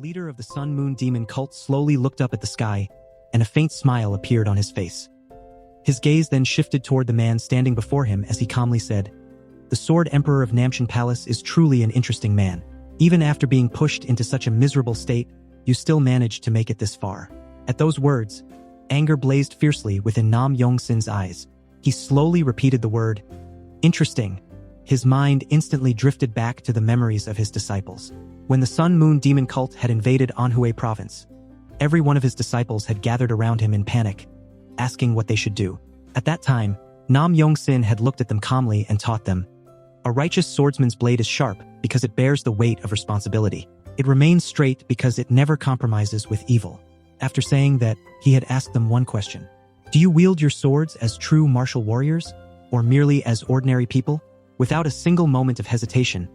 leader of the Sun Moon Demon cult slowly looked up at the sky, and a faint smile appeared on his face. His gaze then shifted toward the man standing before him as he calmly said, "The Sword Emperor of Namshan Palace is truly an interesting man. Even after being pushed into such a miserable state, you still managed to make it this far." At those words, anger blazed fiercely within Nam Yong-sin's eyes. He slowly repeated the word, "Interesting." His mind instantly drifted back to the memories of his disciples. When the Sun Moon Demon cult had invaded Anhui province, every one of his disciples had gathered around him in panic, asking what they should do. At that time, Nam Yong-sin had looked at them calmly and taught them, "A righteous swordsman's blade is sharp because it bears the weight of responsibility. It remains straight because it never compromises with evil." After saying that, he had asked them one question. "Do you wield your swords as true martial warriors, or merely as ordinary people?" Without a single moment of hesitation,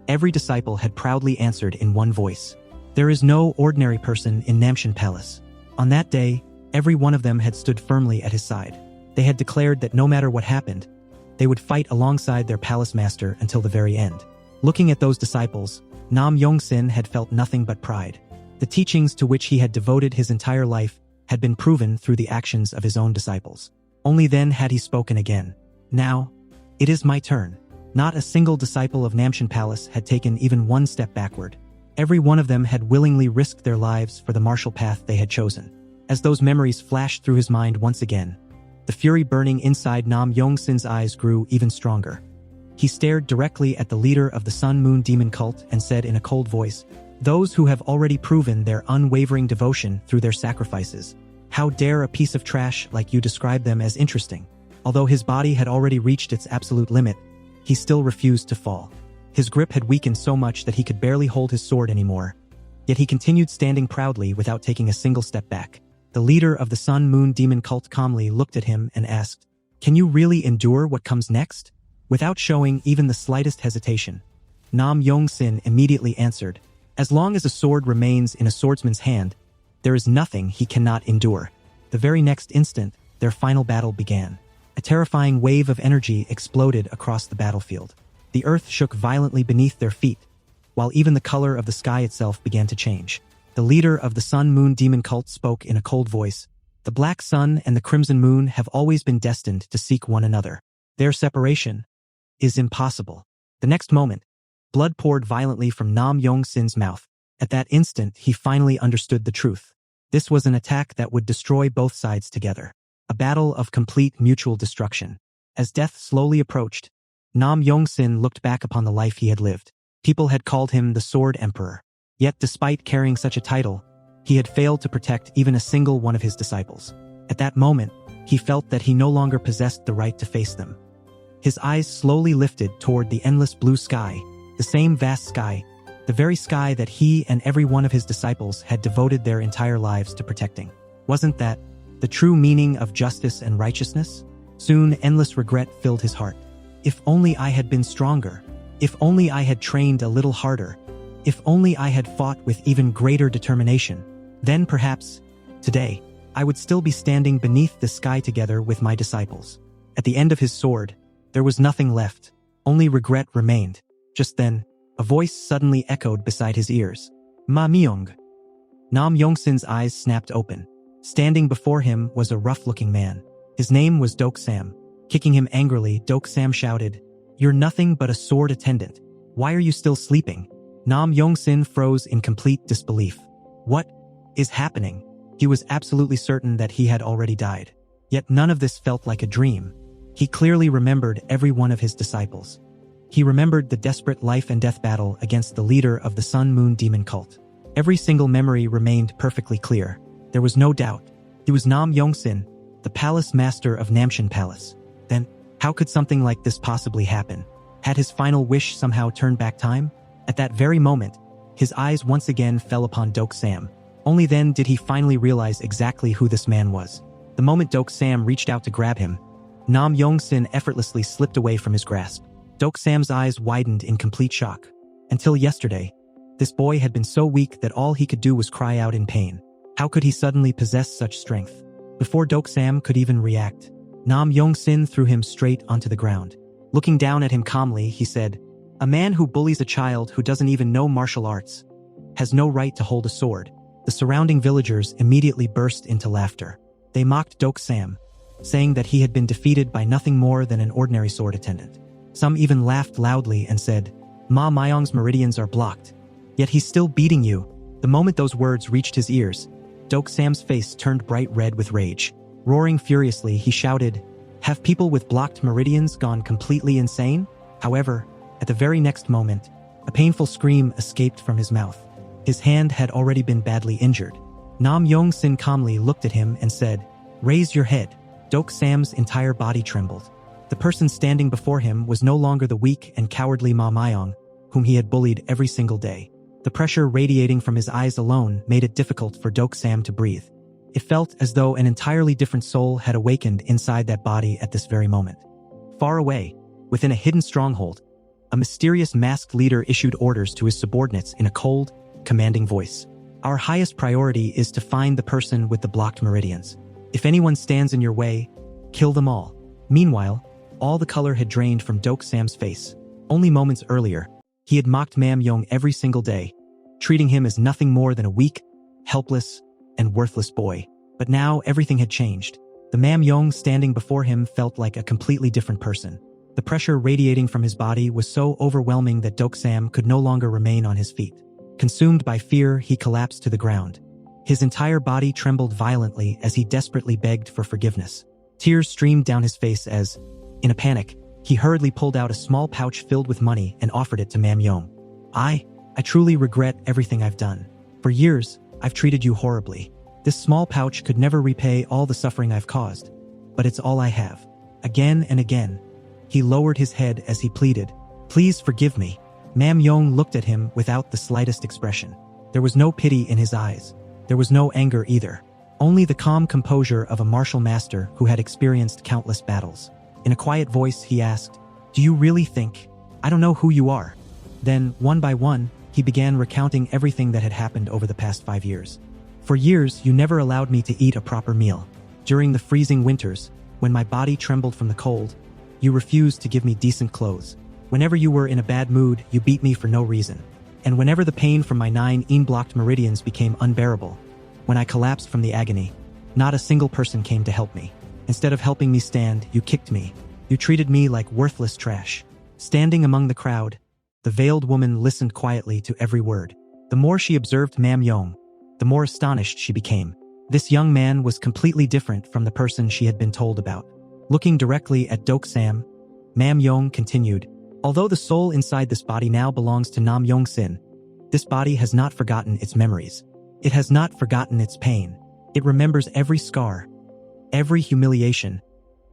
every disciple had proudly answered in one voice, "There is no ordinary person in Namshan Palace." On that day, every one of them had stood firmly at his side. They had declared that no matter what happened, they would fight alongside their palace master until the very end. Looking at those disciples, Nam Yong-sin had felt nothing but pride. The teachings to which he had devoted his entire life had been proven through the actions of his own disciples. Only then had he spoken again. "Now, it is my turn." Not a single disciple of Namshan Palace had taken even one step backward. Every one of them had willingly risked their lives for the martial path they had chosen. As those memories flashed through his mind once again, the fury burning inside Nam Yong-sin's eyes grew even stronger. He stared directly at the leader of the Sun Moon Demon cult and said in a cold voice, "Those who have already proven their unwavering devotion through their sacrifices, how dare a piece of trash like you describe them as interesting?" Although his body had already reached its absolute limit, he still refused to fall. His grip had weakened so much that he could barely hold his sword anymore. Yet he continued standing proudly without taking a single step back. The leader of the Sun Moon Demon cult calmly looked at him and asked, "Can you really endure what comes next?" Without showing even the slightest hesitation, Nam Yong-sin immediately answered, "As long as a sword remains in a swordsman's hand, there is nothing he cannot endure." The very next instant, their final battle began. A terrifying wave of energy exploded across the battlefield. The earth shook violently beneath their feet, while even the color of the sky itself began to change. The leader of the Sun Moon Demon cult spoke in a cold voice, "The Black Sun and the Crimson Moon have always been destined to seek one another. Their separation is impossible." The next moment, blood poured violently from Nam Yong-sin's mouth. At that instant, he finally understood the truth. This was an attack that would destroy both sides together. A battle of complete mutual destruction. As death slowly approached, Nam Yong-sin looked back upon the life he had lived. People had called him the Sword Emperor. Yet despite carrying such a title, he had failed to protect even a single one of his disciples. At that moment, he felt that he no longer possessed the right to face them. His eyes slowly lifted toward the endless blue sky, the same vast sky, the very sky that he and every one of his disciples had devoted their entire lives to protecting. Wasn't that the true meaning of justice and righteousness? Soon, endless regret filled his heart. If only I had been stronger. If only I had trained a little harder. If only I had fought with even greater determination. Then perhaps, today, I would still be standing beneath the sky together with my disciples. At the end of his sword, there was nothing left. Only regret remained. Just then, a voice suddenly echoed beside his ears. "Ma Myung." Nam Yong-sin's eyes snapped open. Standing before him was a rough-looking man. His name was Dok Sam. Kicking him angrily, Dok Sam shouted, "You're nothing but a sword attendant. Why are you still sleeping?" Nam Yong-sin froze in complete disbelief. What is happening? He was absolutely certain that he had already died. Yet none of this felt like a dream. He clearly remembered every one of his disciples. He remembered the desperate life and death battle against the leader of the Sun Moon Demon cult. Every single memory remained perfectly clear. There was no doubt. He was Nam Yong-sin, the palace master of Namshan Palace. Then, how could something like this possibly happen? Had his final wish somehow turned back time? At that very moment, his eyes once again fell upon Dok Sam. Only then did he finally realize exactly who this man was. The moment Dok Sam reached out to grab him, Nam Yong-sin effortlessly slipped away from his grasp. Dok Sam's eyes widened in complete shock. Until yesterday, this boy had been so weak that all he could do was cry out in pain. How could he suddenly possess such strength? Before Dok Sam could even react, Nam Yong-sin threw him straight onto the ground. Looking down at him calmly, he said, "A man who bullies a child who doesn't even know martial arts has no right to hold a sword. The surrounding villagers immediately burst into laughter. They mocked Dok Sam, saying that he had been defeated by nothing more than an ordinary sword attendant. Some even laughed loudly and said, Ma Myong's meridians are blocked. Yet he's still beating you. The moment those words reached his ears, Dok Sam's face turned bright red with rage. Roaring furiously, he shouted, "Have people with blocked meridians gone completely insane?" However, at the very next moment, a painful scream escaped from his mouth. His hand had already been badly injured. Nam Yong-sin calmly looked at him and said, "Raise your head." Dok Sam's entire body trembled. The person standing before him was no longer the weak and cowardly Ma Myong, whom he had bullied every single day. The pressure radiating from his eyes alone made it difficult for Dok Sam to breathe. It felt as though an entirely different soul had awakened inside that body at this very moment. Far away, within a hidden stronghold, a mysterious masked leader issued orders to his subordinates in a cold, commanding voice. "Our highest priority is to find the person with the blocked meridians. If anyone stands in your way, kill them all." Meanwhile, all the color had drained from Dok Sam's face. Only moments earlier, he had mocked Mam Yong every single day, treating him as nothing more than a weak, helpless, and worthless boy. But now everything had changed. The Mam Yong standing before him felt like a completely different person. The pressure radiating from his body was so overwhelming that Dok Sam could no longer remain on his feet. Consumed by fear, he collapsed to the ground. His entire body trembled violently as he desperately begged for forgiveness. Tears streamed down his face as, in a panic, he hurriedly pulled out a small pouch filled with money and offered it to Mam Yong. I truly regret everything I've done. For years, I've treated you horribly. This small pouch could never repay all the suffering I've caused, but it's all I have." Again and again, he lowered his head as he pleaded, "Please forgive me." Mam Yong looked at him without the slightest expression. There was no pity in his eyes. There was no anger either. Only the calm composure of a martial master who had experienced countless battles. In a quiet voice, he asked, "Do you really think I don't know who you are?" Then, one by one, he began recounting everything that had happened over the past 5 years. "For years, you never allowed me to eat a proper meal. During the freezing winters, when my body trembled from the cold, you refused to give me decent clothes. Whenever you were in a bad mood, you beat me for no reason. And whenever the pain from my 9 blocked meridians became unbearable, when I collapsed from the agony, not a single person came to help me. Instead of helping me stand, you kicked me. You treated me like worthless trash." Standing among the crowd, the veiled woman listened quietly to every word. The more she observed Mam Yong, the more astonished she became. This young man was completely different from the person she had been told about. Looking directly at Dok Sam, Mam Yong continued, "Although the soul inside this body now belongs to Nam Yong-sin, this body has not forgotten its memories. It has not forgotten its pain. It remembers every scar, every humiliation,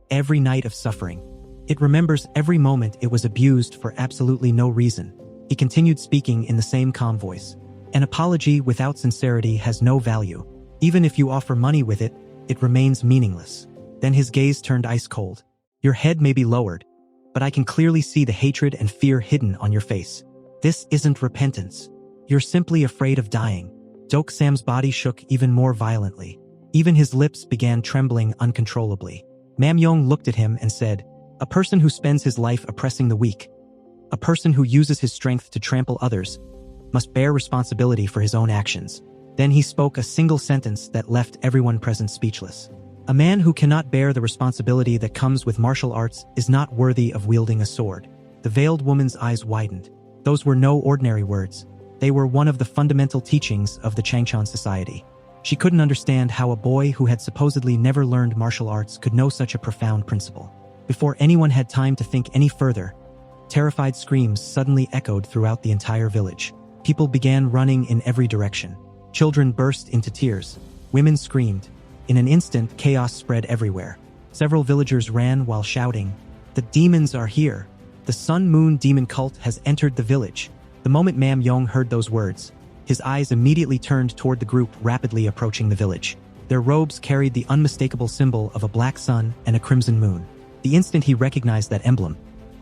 every night of suffering. It remembers every moment it was abused for absolutely no reason." He continued speaking in the same calm voice. "An apology without sincerity has no value. Even if you offer money with it, it remains meaningless." Then his gaze turned ice cold. "Your head may be lowered, but I can clearly see the hatred and fear hidden on your face. This isn't repentance. You're simply afraid of dying." Dok Sam's body shook even more violently. Even his lips began trembling uncontrollably. Mam Yong looked at him and said, "A person who spends his life oppressing the weak, a person who uses his strength to trample others, must bear responsibility for his own actions." Then he spoke a single sentence that left everyone present speechless. "A man who cannot bear the responsibility that comes with martial arts is not worthy of wielding a sword." The veiled woman's eyes widened. Those were no ordinary words. They were one of the fundamental teachings of the Changchan society. She couldn't understand how a boy who had supposedly never learned martial arts could know such a profound principle. Before anyone had time to think any further, terrified screams suddenly echoed throughout the entire village. People began running in every direction. Children burst into tears. Women screamed. In an instant, chaos spread everywhere. Several villagers ran while shouting, "The demons are here! The Sun Moon demon cult has entered the village." The moment Mam Yong heard those words, his eyes immediately turned toward the group rapidly approaching the village. Their robes carried the unmistakable symbol of a black sun and a crimson moon. The instant he recognized that emblem,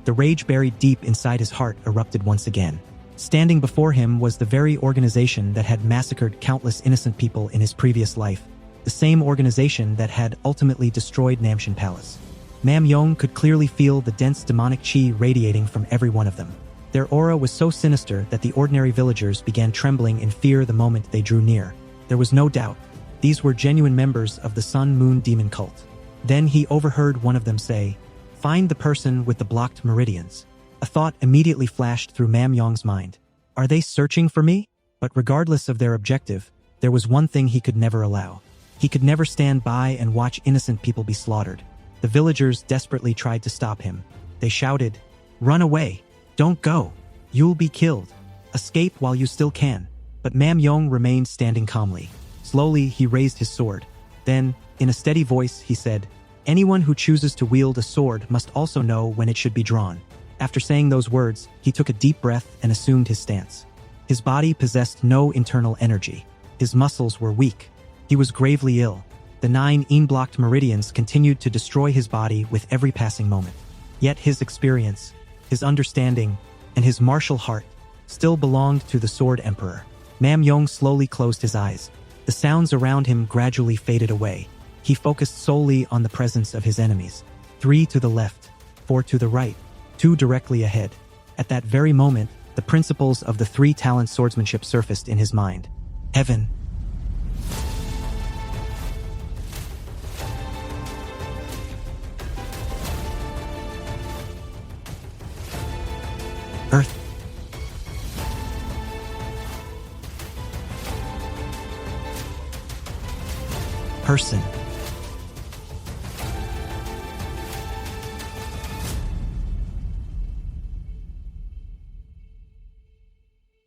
the rage buried deep inside his heart erupted once again. Standing before him was the very organization that had massacred countless innocent people in his previous life, the same organization that had ultimately destroyed Namshan Palace. Mam Yong could clearly feel the dense demonic chi radiating from every one of them. Their aura was so sinister that the ordinary villagers began trembling in fear the moment they drew near. There was no doubt. These were genuine members of the Sun-Moon Demon cult. Then he overheard one of them say, "Find the person with the blocked meridians." A thought immediately flashed through Mam Yong's mind. Are they searching for me? But regardless of their objective, there was one thing he could never allow. He could never stand by and watch innocent people be slaughtered. The villagers desperately tried to stop him. They shouted, "Run away! Don't go! You'll be killed! Escape while you still can!" But Mam Yong remained standing calmly. Slowly, he raised his sword. Then, in a steady voice, he said, "Anyone who chooses to wield a sword must also know when it should be drawn." After saying those words, he took a deep breath and assumed his stance. His body possessed no internal energy. His muscles were weak. He was gravely ill. The 9 ENG-blocked meridians continued to destroy his body with every passing moment. Yet his experience, his understanding, and his martial heart still belonged to the Sword Emperor. Mam Yong slowly closed his eyes. The sounds around him gradually faded away. He focused solely on the presence of his enemies. 3 to the left, 4 to the right, 2 directly ahead. At that very moment, the principles of the 3-talent swordsmanship surfaced in his mind. Heaven. Earth. Person.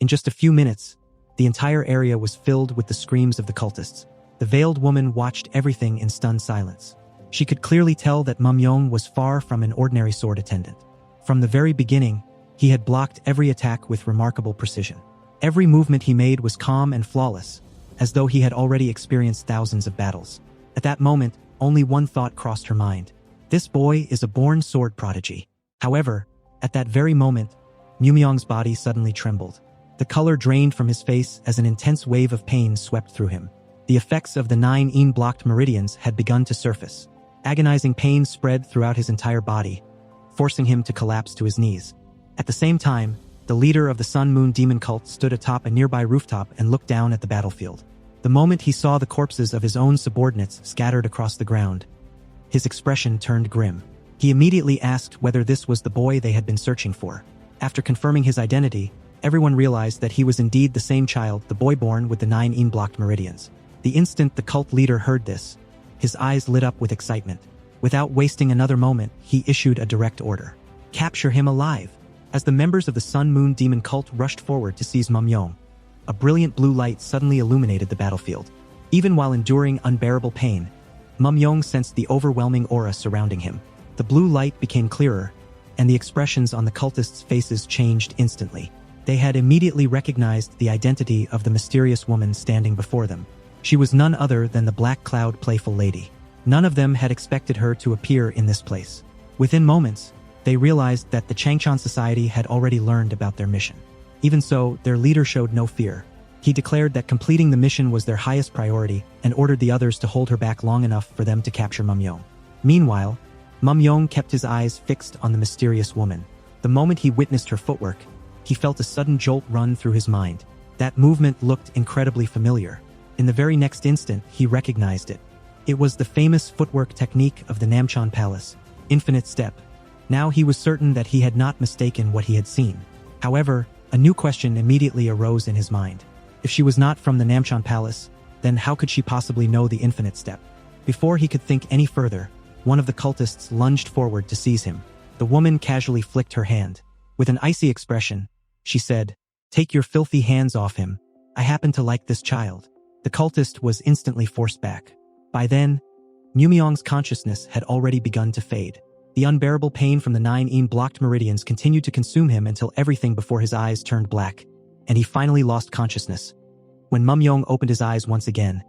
In just a few minutes, the entire area was filled with the screams of the cultists. The veiled woman watched everything in stunned silence. She could clearly tell that Mam Yong was far from an ordinary sword attendant. From the very beginning, he had blocked every attack with remarkable precision. Every movement he made was calm and flawless, as though he had already experienced thousands of battles. At that moment, only one thought crossed her mind. This boy is a born sword prodigy. However, at that very moment, Mumyong's body suddenly trembled. The color drained from his face as an intense wave of pain swept through him. The effects of the 9 ENG-blocked meridians had begun to surface. Agonizing pain spread throughout his entire body, forcing him to collapse to his knees. At the same time, the leader of the Sun-Moon Demon cult stood atop a nearby rooftop and looked down at the battlefield. The moment he saw the corpses of his own subordinates scattered across the ground, his expression turned grim. He immediately asked whether this was the boy they had been searching for. After confirming his identity, everyone realized that he was indeed the same child, the boy born with the 9 ENG-blocked meridians. The instant the cult leader heard this, his eyes lit up with excitement. Without wasting another moment, he issued a direct order. Capture him alive! As the members of the Sun-Moon Demon cult rushed forward to seize Mam Yong, a brilliant blue light suddenly illuminated the battlefield. Even while enduring unbearable pain, Mam Yong sensed the overwhelming aura surrounding him. The blue light became clearer, and the expressions on the cultists' faces changed instantly. They had immediately recognized the identity of the mysterious woman standing before them. She was none other than the Black Cloud Playful Lady. None of them had expected her to appear in this place. Within moments, they realized that the Changchan Society had already learned about their mission. Even so, their leader showed no fear. He declared that completing the mission was their highest priority and ordered the others to hold her back long enough for them to capture Mam Yong. Meanwhile, Mam Yong kept his eyes fixed on the mysterious woman. The moment he witnessed her footwork, he felt a sudden jolt run through his mind. That movement looked incredibly familiar. In the very next instant, he recognized it. It was the famous footwork technique of the Namchan Palace, Infinite Step. Now he was certain that he had not mistaken what he had seen. However, a new question immediately arose in his mind. If she was not from the Namchan Palace, then how could she possibly know the Infinite Step? Before he could think any further, one of the cultists lunged forward to seize him. The woman casually flicked her hand. With an icy expression, she said, "Take your filthy hands off him. I happen to like this child." The cultist was instantly forced back. By then, Mumyong's consciousness had already begun to fade. The unbearable pain from the 9 ENG-blocked meridians continued to consume him until everything before his eyes turned black, and he finally lost consciousness. When Mam Yong opened his eyes once again,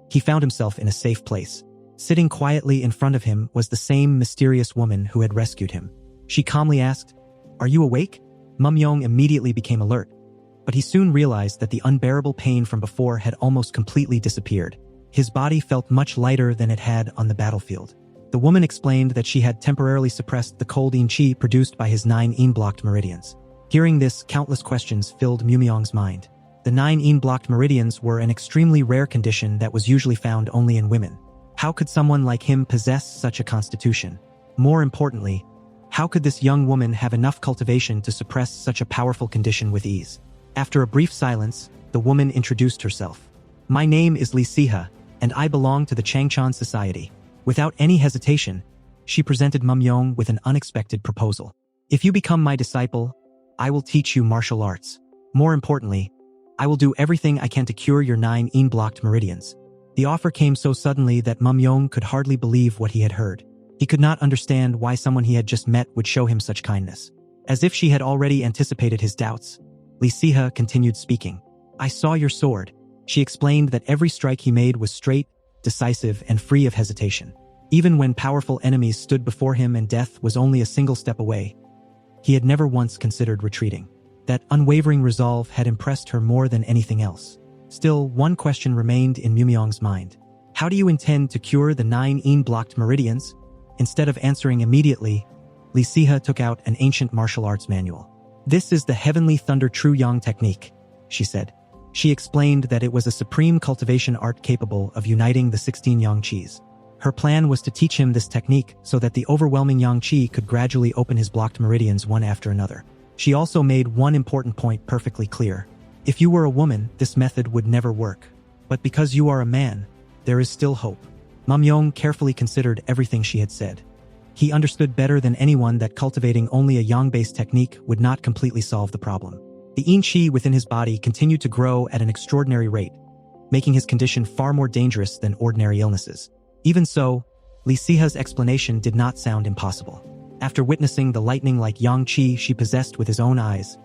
he found himself in a safe place. Sitting quietly in front of him was the same mysterious woman who had rescued him. She calmly asked, "Are you awake?" Mam Yong immediately became alert, but he soon realized that the unbearable pain from before had almost completely disappeared. His body felt much lighter than it had on the battlefield. The woman explained that she had temporarily suppressed the cold ENG produced by his 9 ENG-blocked meridians. Hearing this, countless questions filled Mumyong's mind. The 9 ENG-blocked meridians were an extremely rare condition that was usually found only in women. How could someone like him possess such a constitution? More importantly, how could this young woman have enough cultivation to suppress such a powerful condition with ease? After a brief silence, the woman introduced herself. My name is Li Siha, and I belong to the Changchan Society. Without any hesitation, she presented Mumyong with an unexpected proposal. If you become my disciple, I will teach you martial arts. More importantly, I will do everything I can to cure your 9 ENG-blocked meridians. The offer came so suddenly that Mumyong could hardly believe what he had heard. He could not understand why someone he had just met would show him such kindness. As if she had already anticipated his doubts, Li Siha continued speaking. I saw your sword. She explained that every strike he made was straight, decisive, and free of hesitation. Even when powerful enemies stood before him and death was only a single step away, he had never once considered retreating. That unwavering resolve had impressed her more than anything else. Still, one question remained in Mumyong's mind. How do you intend to cure the 9 ENG-blocked meridians? Instead of answering immediately, Li Siha took out an ancient martial arts manual. This is the Heavenly Thunder True Yang technique, she said. She explained that it was a supreme cultivation art capable of uniting the 16 Yang Qis. Her plan was to teach him this technique so that the overwhelming Yang Qi could gradually open his blocked meridians one after another. She also made one important point perfectly clear. If you were a woman, this method would never work. But because you are a man, there is still hope. Mumyong carefully considered everything she had said. He understood better than anyone that cultivating only a yang-based technique would not completely solve the problem. The yin qi within his body continued to grow at an extraordinary rate, making his condition far more dangerous than ordinary illnesses. Even so, Li Siha's explanation did not sound impossible. After witnessing the lightning-like yang qi she possessed with his own eyes,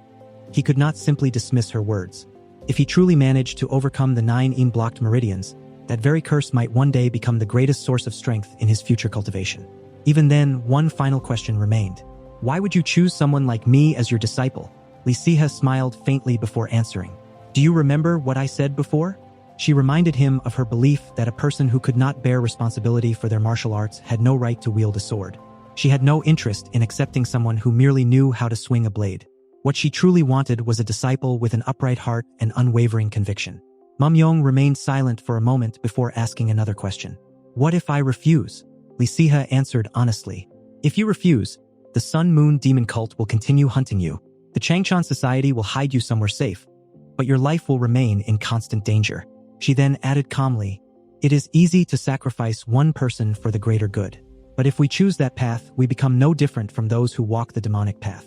he could not simply dismiss her words. If he truly managed to overcome the 9 ENG-blocked meridians, that very curse might one day become the greatest source of strength in his future cultivation. Even then, one final question remained. Why would you choose someone like me as your disciple? Li Siha smiled faintly before answering. Do you remember what I said before? She reminded him of her belief that a person who could not bear responsibility for their martial arts had no right to wield a sword. She had no interest in accepting someone who merely knew how to swing a blade. What she truly wanted was a disciple with an upright heart and unwavering conviction. Mumyong remained silent for a moment before asking another question. What if I refuse? Li Siha answered honestly. If you refuse, the Sun-Moon Demon cult will continue hunting you. The Changchan Society will hide you somewhere safe, but your life will remain in constant danger. She then added calmly, it is easy to sacrifice one person for the greater good. But if we choose that path, we become no different from those who walk the demonic path.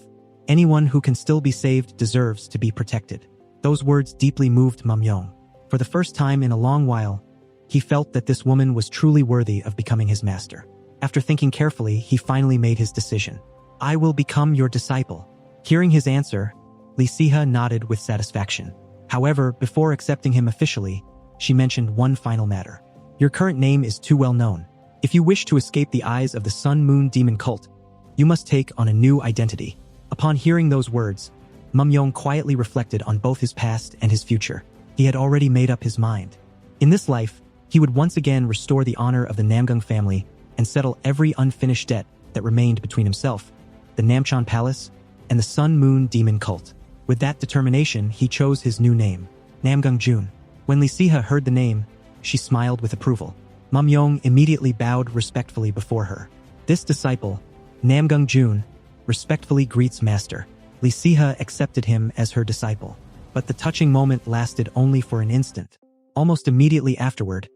Anyone who can still be saved deserves to be protected. Those words deeply moved Mumyong. For the first time in a long while, he felt that this woman was truly worthy of becoming his master. After thinking carefully, he finally made his decision. I will become your disciple. Hearing his answer, Li Siha nodded with satisfaction. However, before accepting him officially, she mentioned one final matter. Your current name is too well known. If you wish to escape the eyes of the Sun-Moon Demon cult, you must take on a new identity. Upon hearing those words, Mumyong quietly reflected on both his past and his future. He had already made up his mind. In this life, he would once again restore the honor of the Namgung family and settle every unfinished debt that remained between himself, the Namchan Palace, and the Sun-Moon Demon cult. With that determination, he chose his new name, Namgung Jun. When Li Siha heard the name, she smiled with approval. Mumyong immediately bowed respectfully before her. This disciple, Namgung Jun, respectfully greets master. Li Siha accepted him as her disciple. But the touching moment lasted only for an instant. Almost immediately afterward,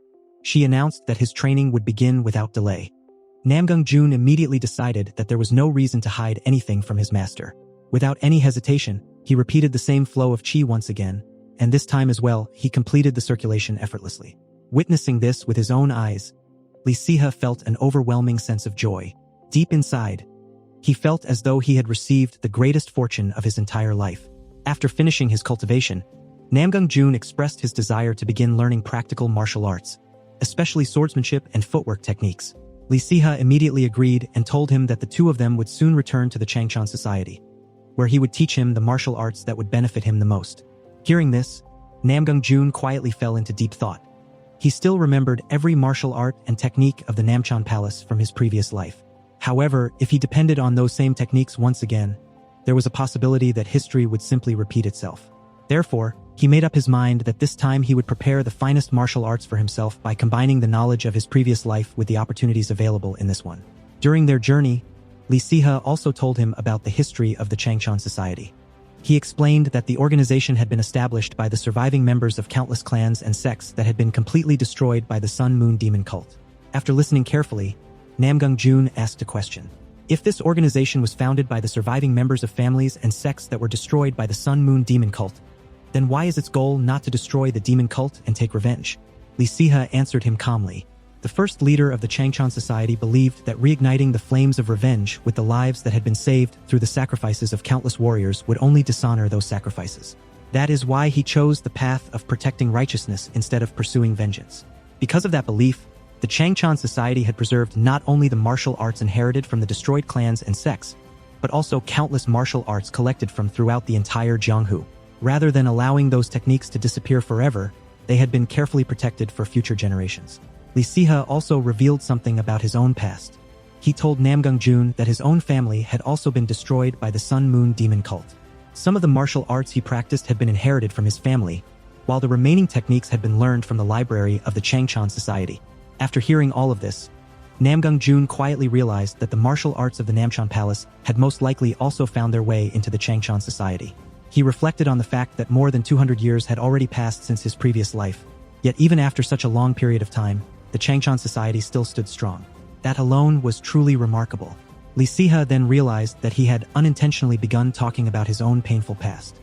she announced that his training would begin without delay. Namgung Jun immediately decided that there was no reason to hide anything from his master. Without any hesitation, he repeated the same flow of qi once again, and this time as well, he completed the circulation effortlessly. Witnessing this with his own eyes, Li Siha felt an overwhelming sense of joy. Deep inside, he felt as though he had received the greatest fortune of his entire life. After finishing his cultivation, Namgung Jun expressed his desire to begin learning practical martial arts, especially swordsmanship and footwork techniques. Li Siha immediately agreed and told him that the two of them would soon return to the Changchan Society, where he would teach him the martial arts that would benefit him the most. Hearing this, Namgung Jun quietly fell into deep thought. He still remembered every martial art and technique of the Namchan Palace from his previous life. However, if he depended on those same techniques once again, there was a possibility that history would simply repeat itself. Therefore, he made up his mind that this time he would prepare the finest martial arts for himself by combining the knowledge of his previous life with the opportunities available in this one. During their journey, Li Sihe also told him about the history of the Changchan Society. He explained that the organization had been established by the surviving members of countless clans and sects that had been completely destroyed by the Sun-Moon Demon cult. After listening carefully, Namgung Jun asked a question. If this organization was founded by the surviving members of families and sects that were destroyed by the Sun-Moon Demon cult, then why is its goal not to destroy the demon cult and take revenge? Li Sihe answered him calmly. The first leader of the Changchan Society believed that reigniting the flames of revenge with the lives that had been saved through the sacrifices of countless warriors would only dishonor those sacrifices. That is why he chose the path of protecting righteousness instead of pursuing vengeance. Because of that belief, the Changchan Society had preserved not only the martial arts inherited from the destroyed clans and sects, but also countless martial arts collected from throughout the entire Jianghu. Rather than allowing those techniques to disappear forever, they had been carefully protected for future generations. Li Sihe also revealed something about his own past. He told Namgung Jun that his own family had also been destroyed by the Sun-Moon Demon cult. Some of the martial arts he practiced had been inherited from his family, while the remaining techniques had been learned from the library of the Changchan Society. After hearing all of this, Namgung Jun quietly realized that the martial arts of the Namchan Palace had most likely also found their way into the Changchan Society. He reflected on the fact that more than 200 years had already passed since his previous life, yet even after such a long period of time, the Changchan Society still stood strong. That alone was truly remarkable. Li Sihe then realized that he had unintentionally begun talking about his own painful past.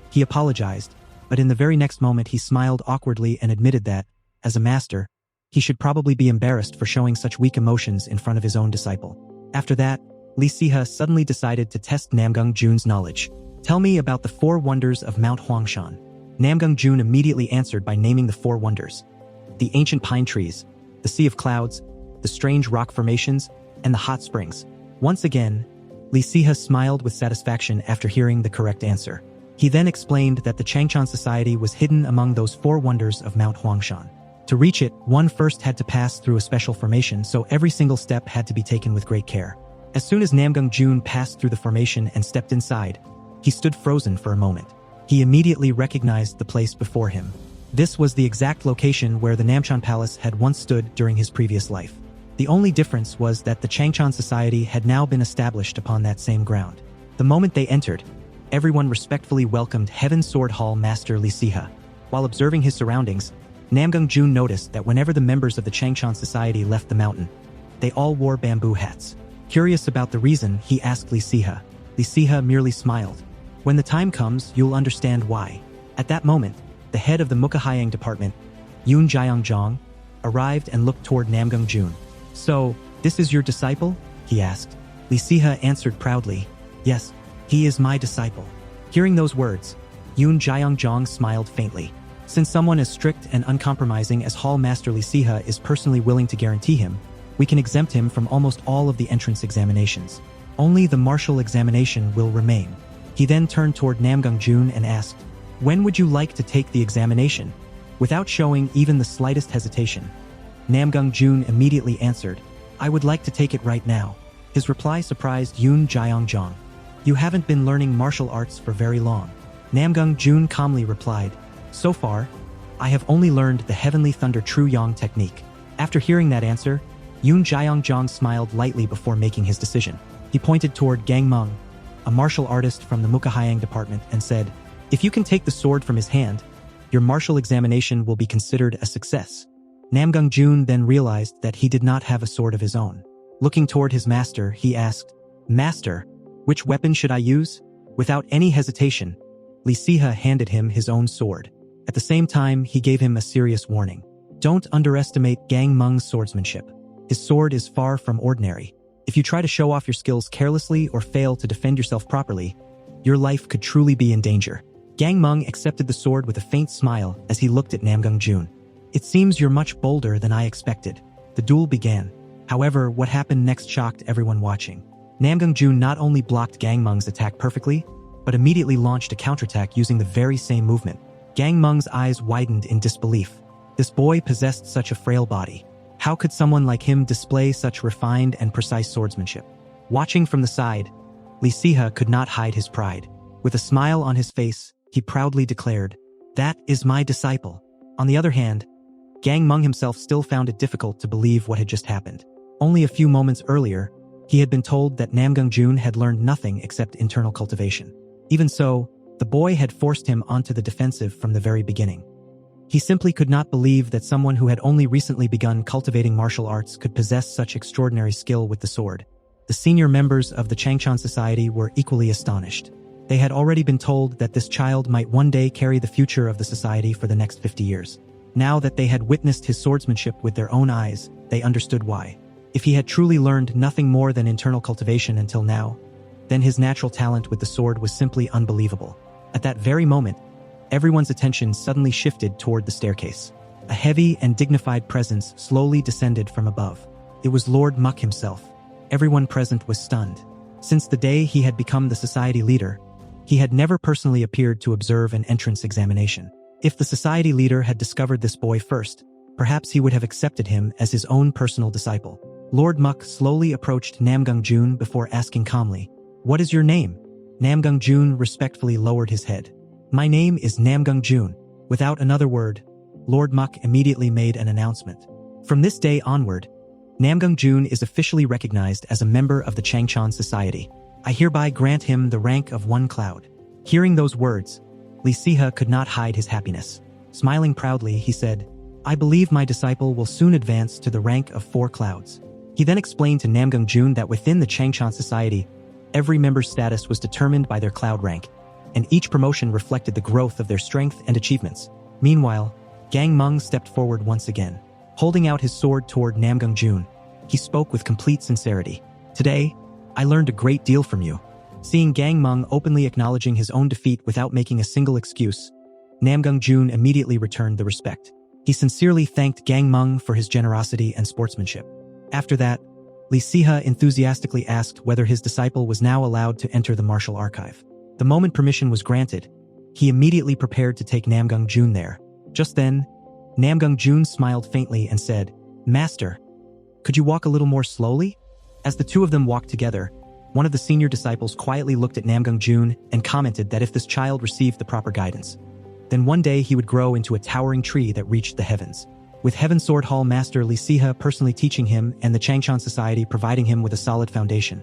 He apologized, but in the very next moment he smiled awkwardly and admitted that, as a master, he should probably be embarrassed for showing such weak emotions in front of his own disciple. After that, Li Sihe suddenly decided to test Namgung Jun's knowledge. Tell me about the 4 wonders of Mount Huangshan. Namgung Jun immediately answered by naming the 4 wonders: the ancient pine trees, the sea of clouds, the strange rock formations, and the hot springs. Once again, Li Sihe smiled with satisfaction after hearing the correct answer. He then explained that the Changchan Society was hidden among those 4 wonders of Mount Huangshan. To reach it, one first had to pass through a special formation, so every single step had to be taken with great care. As soon as Namgung Jun passed through the formation and stepped inside, he stood frozen for a moment. He immediately recognized the place before him. This was the exact location where the Namchan Palace had once stood during his previous life. The only difference was that the Changchan Society had now been established upon that same ground. The moment they entered, everyone respectfully welcomed Heaven Sword Hall Master Li Sihe. While observing his surroundings, Namgung Jun noticed that whenever the members of the Changchan Society left the mountain, they all wore bamboo hats. Curious about the reason, he asked Li Sihe. Li Sihe merely smiled. When the time comes, you'll understand why. At that moment, the head of the Mukhahayang department, Yun Jiangjong, arrived and looked toward Namgung Jun. So, this is your disciple? He asked. Li Sihe answered proudly, yes, he is my disciple. Hearing those words, Yun Jiangjong smiled faintly. Since someone as strict and uncompromising as Hall Master Li Sihe is personally willing to guarantee him, we can exempt him from almost all of the entrance examinations. Only the martial examination will remain. He then turned toward Namgung Jun and asked, when would you like to take the examination? Without showing even the slightest hesitation, Namgung Jun immediately answered, I would like to take it right now. His reply surprised Yun Jiangjong. You haven't been learning martial arts for very long. Namgung Jun calmly replied, so far, I have only learned the Heavenly Thunder True Yang technique. After hearing that answer, Yun Jiangjong smiled lightly before making his decision. He pointed toward Gang Meng, a martial artist from the Mukhahayang department, and said, if you can take the sword from his hand, your martial examination will be considered a success. Namgung Jun then realized that he did not have a sword of his own. Looking toward his master, he asked, Master, which weapon should I use? Without any hesitation, Li Sihe handed him his own sword. At the same time, he gave him a serious warning. Don't underestimate Gang Meng's swordsmanship. His sword is far from ordinary. If you try to show off your skills carelessly or fail to defend yourself properly, your life could truly be in danger. Gang Meng accepted the sword with a faint smile as he looked at Namgung Jun. It seems you're much bolder than I expected. The duel began. However, what happened next shocked everyone watching. Namgung Jun not only blocked Gang Meng's attack perfectly, but immediately launched a counterattack using the very same movement. Gang Meng's eyes widened in disbelief. This boy possessed such a frail body. How could someone like him display such refined and precise swordsmanship? Watching from the side, Li Siha could not hide his pride. With a smile on his face, he proudly declared, "That is my disciple." On the other hand, Gang Meng himself still found it difficult to believe what had just happened. Only a few moments earlier, he had been told that Namgung Jun had learned nothing except internal cultivation. Even so, the boy had forced him onto the defensive from the very beginning. He simply could not believe that someone who had only recently begun cultivating martial arts could possess such extraordinary skill with the sword. The senior members of the Changchan Society were equally astonished. They had already been told that this child might one day carry the future of the society for the next 50 years. Now that they had witnessed his swordsmanship with their own eyes, they understood why. If he had truly learned nothing more than internal cultivation until now, then his natural talent with the sword was simply unbelievable. At that very moment, everyone's attention suddenly shifted toward the staircase. A heavy and dignified presence slowly descended from above. It was Lord Muck himself. Everyone present was stunned. Since the day he had become the society leader, he had never personally appeared to observe an entrance examination. If the society leader had discovered this boy first, perhaps he would have accepted him as his own personal disciple. Lord Muck slowly approached Namgung Jun before asking calmly, "What is your name?" Namgung Jun respectfully lowered his head. "My name is Namgung Jun." Without another word, Lord Muck immediately made an announcement. From this day onward, Namgung Jun is officially recognized as a member of the Changchan Society. I hereby grant him the rank of 1 cloud. Hearing those words, Li Siha could not hide his happiness. Smiling proudly, he said, "I believe my disciple will soon advance to the rank of 4 clouds. He then explained to Namgung Jun that within the Changchan Society, every member's status was determined by their cloud rank, and each promotion reflected the growth of their strength and achievements. Meanwhile, Gang Meng stepped forward once again. Holding out his sword toward Namgung Jun, he spoke with complete sincerity. "Today, I learned a great deal from you." Seeing Gang Meng openly acknowledging his own defeat without making a single excuse, Namgung Jun immediately returned the respect. He sincerely thanked Gang Meng for his generosity and sportsmanship. After that, Li Siha enthusiastically asked whether his disciple was now allowed to enter the martial archive. The moment permission was granted, he immediately prepared to take Namgung Jun there. Just then, Namgung Jun smiled faintly and said, "Master, could you walk a little more slowly?" As the two of them walked together, one of the senior disciples quietly looked at Namgung Jun and commented that if this child received the proper guidance, then one day he would grow into a towering tree that reached the heavens. With Heaven Sword Hall Master Li Siha personally teaching him and the Changchan Society providing him with a solid foundation,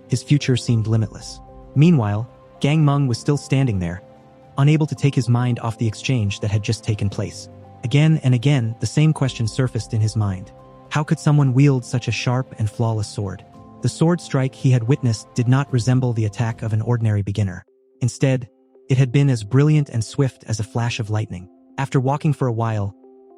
his future seemed limitless. Meanwhile, Gang Meng was still standing there, unable to take his mind off the exchange that had just taken place. Again and again, the same question surfaced in his mind. How could someone wield such a sharp and flawless sword? The sword strike he had witnessed did not resemble the attack of an ordinary beginner. Instead, it had been as brilliant and swift as a flash of lightning. After walking for a while,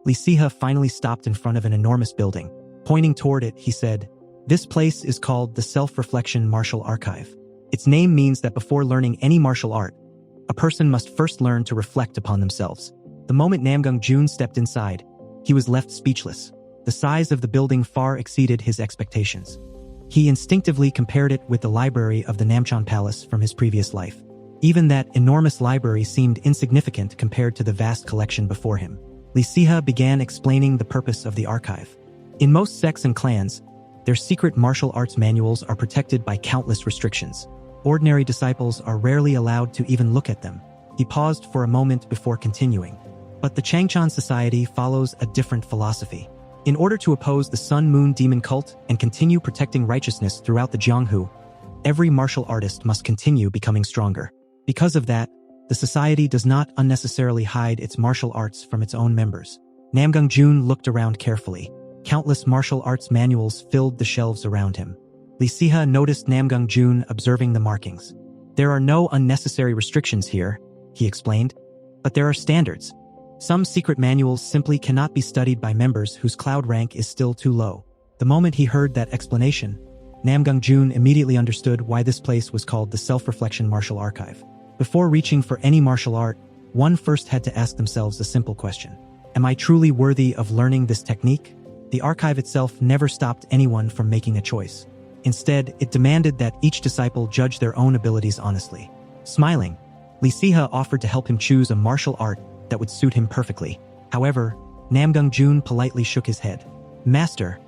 Li Siha finally stopped in front of an enormous building. Pointing toward it, he said, "This place is called the Self-Reflection Martial Archive. Its name means that before learning any martial art, a person must first learn to reflect upon themselves." The moment Namgung Jun stepped inside, he was left speechless. The size of the building far exceeded his expectations. He instinctively compared it with the library of the Namchan Palace from his previous life. Even that enormous library seemed insignificant compared to the vast collection before him. Li Siha began explaining the purpose of the archive. In most sects and clans, their secret martial arts manuals are protected by countless restrictions. Ordinary disciples are rarely allowed to even look at them. He paused for a moment before continuing. But the Changchan Society follows a different philosophy. In order to oppose the Sun-Moon Demon cult and continue protecting righteousness throughout the Jianghu, every martial artist must continue becoming stronger. Because of that, the society does not unnecessarily hide its martial arts from its own members. Namgung Jun looked around carefully. Countless martial arts manuals filled the shelves around him. Li Siha noticed Namgung Jun observing the markings. "There are no unnecessary restrictions here," he explained, "but there are standards. Some secret manuals simply cannot be studied by members whose cloud rank is still too low." The moment he heard that explanation, Namgung Jun immediately understood why this place was called the Self-Reflection Martial Archive. Before reaching for any martial art, one first had to ask themselves a simple question. Am I truly worthy of learning this technique? The archive itself never stopped anyone from making a choice. Instead, it demanded that each disciple judge their own abilities honestly. Smiling, Li Siha offered to help him choose a martial art that would suit him perfectly. However, Namgung Jun politely shook his head. "Master,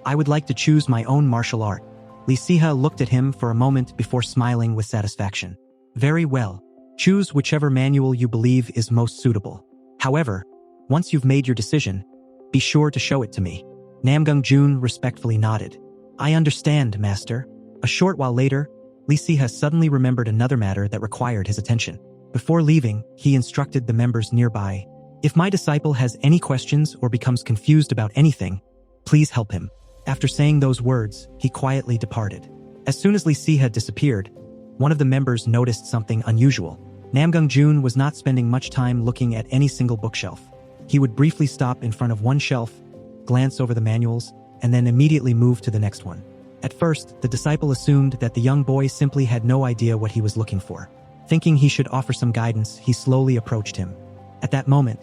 I would like to choose my own martial art." Li Siha looked at him for a moment before smiling with satisfaction. Very well. Choose whichever manual you believe is most suitable. However, once you've made your decision, be sure to show it to me. Namgung Jun respectfully nodded. I understand, Master. A short while later, Li Siha suddenly remembered another matter that required his attention. Before leaving, he instructed the members nearby, if my disciple has any questions or becomes confused about anything, please help him. After saying those words, he quietly departed. As soon as Li Siha disappeared, one of the members noticed something unusual. Namgung Jun was not spending much time looking at any single bookshelf. He would briefly stop in front of one shelf, glance over the manuals, and then immediately move to the next one. At first, the disciple assumed that the young boy simply had no idea what he was looking for. Thinking he should offer some guidance, he slowly approached him. At that moment,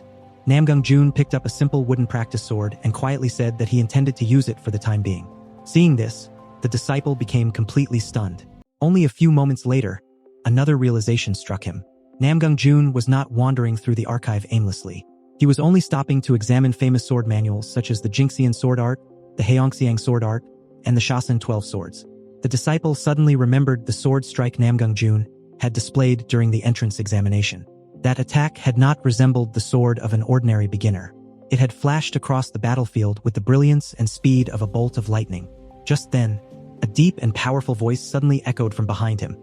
Namgung Jun picked up a simple wooden practice sword and quietly said that he intended to use it for the time being. Seeing this, the disciple became completely stunned. Only a few moments later, another realization struck him. Namgung Jun was not wandering through the archive aimlessly. He was only stopping to examine famous sword manuals such as the Jingxian sword art, the Heongxiang sword art, and the Shasan 12 swords. The disciple suddenly remembered the sword strike Namgung Jun had displayed during the entrance examination. That attack had not resembled the sword of an ordinary beginner. It had flashed across the battlefield with the brilliance and speed of a bolt of lightning. Just then, a deep and powerful voice suddenly echoed from behind him.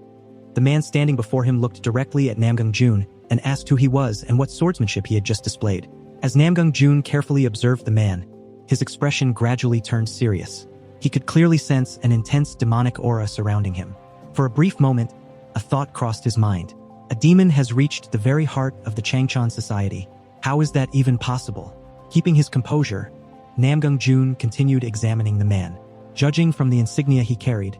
The man standing before him looked directly at Namgung Jun and asked who he was and what swordsmanship he had just displayed. As Namgung Jun carefully observed the man, his expression gradually turned serious. He could clearly sense an intense demonic aura surrounding him. For a brief moment, a thought crossed his mind. A demon has reached the very heart of the Changchan society. How is that even possible? Keeping his composure, Namgung Jun continued examining the man. Judging from the insignia he carried,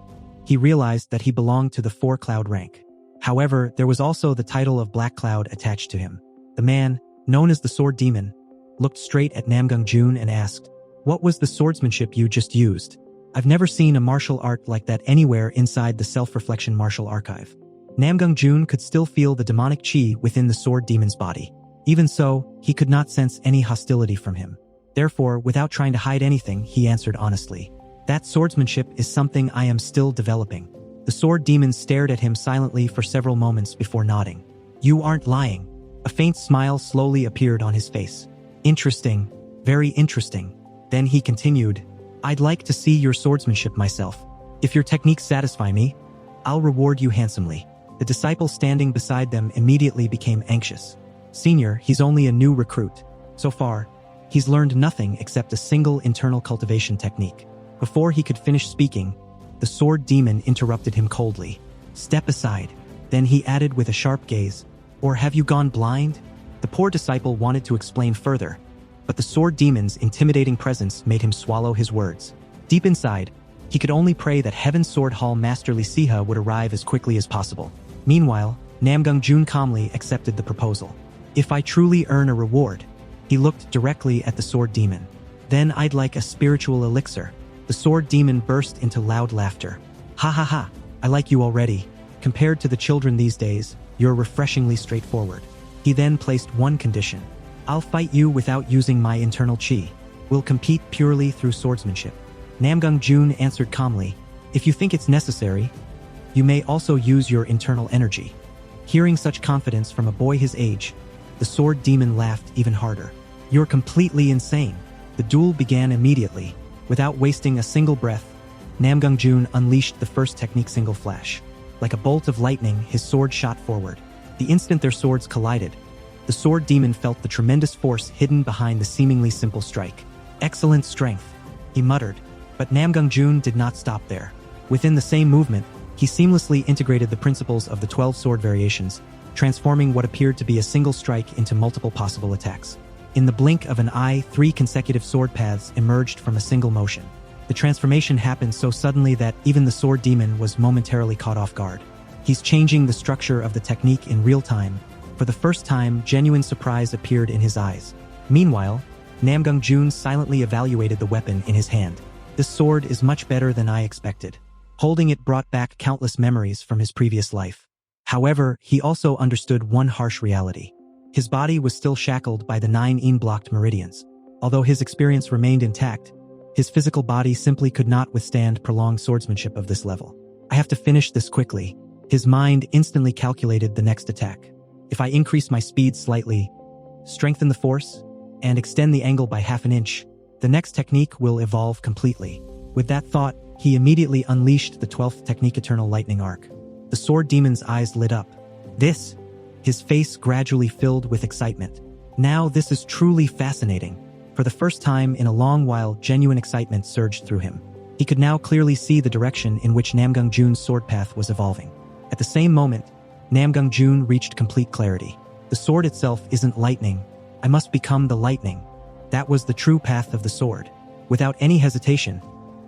he realized that he belonged to the 4-cloud rank. However, there was also the title of Black Cloud attached to him. The man, known as the Sword Demon, looked straight at Namgung Jun and asked, "What was the swordsmanship you just used? I've never seen a martial art like that anywhere inside the Self-Reflection Martial Archive." Namgung Jun could still feel the demonic chi within the sword demon's body. Even so, he could not sense any hostility from him. Therefore, without trying to hide anything, he answered honestly, "That swordsmanship is something I am still developing." The sword demon stared at him silently for several moments before nodding. "You aren't lying." A faint smile slowly appeared on his face. "Interesting, very interesting." Then he continued, "I'd like to see your swordsmanship myself. If your techniques satisfy me, I'll reward you handsomely." The disciple standing beside them immediately became anxious. "Senior, he's only a new recruit. So far, he's learned nothing except a single internal cultivation technique." Before he could finish speaking, the sword demon interrupted him coldly. "Step aside." Then he added with a sharp gaze, "Or have you gone blind?" The poor disciple wanted to explain further, but the sword demon's intimidating presence made him swallow his words. Deep inside, he could only pray that Heaven's Sword Hall Master Li Siha would arrive as quickly as possible. Meanwhile, Namgung Jun calmly accepted the proposal. "If I truly earn a reward," he looked directly at the sword demon, "then I'd like a spiritual elixir." The sword demon burst into loud laughter. "Ha ha ha, I like you already. Compared to the children these days, you're refreshingly straightforward." He then placed one condition. "I'll fight you without using my internal chi. We'll compete purely through swordsmanship." Namgung Jun answered calmly, "If you think it's necessary, you may also use your internal energy." Hearing such confidence from a boy his age, the sword demon laughed even harder. "You're completely insane." The duel began immediately. Without wasting a single breath, Namgung Jun unleashed the first technique single flash. Like a bolt of lightning, his sword shot forward. The instant their swords collided, the sword demon felt the tremendous force hidden behind the seemingly simple strike. "Excellent strength," he muttered. But Namgung Jun did not stop there. Within the same movement, he seamlessly integrated the principles of the 12 sword variations, transforming what appeared to be a single strike into multiple possible attacks. In the blink of an eye, 3 consecutive sword paths emerged from a single motion. The transformation happened so suddenly that even the sword demon was momentarily caught off guard. He's changing the structure of the technique in real time. For the first time, genuine surprise appeared in his eyes. Meanwhile, Namgung Jun silently evaluated the weapon in his hand. "This sword is much better than I expected." Holding it brought back countless memories from his previous life. However, he also understood one harsh reality. His body was still shackled by the 9 blocked meridians. Although his experience remained intact, His physical body simply could not withstand prolonged swordsmanship of this level. I have to finish this quickly. His mind instantly calculated the next attack. If I increase my speed slightly, strengthen the force, and extend the angle by half an inch, the next technique will evolve completely. With that thought, he immediately unleashed the 12th technique, Eternal Lightning Arc. The sword demon's eyes lit up. This, his face gradually filled with excitement. Now this is truly fascinating. For the first time in a long while, genuine excitement surged through him. He could now clearly see the direction in which Namgung Jun's sword path was evolving. At the same moment, Namgung Jun reached complete clarity. The sword itself isn't lightning. I must become the lightning. That was the true path of the sword. Without any hesitation,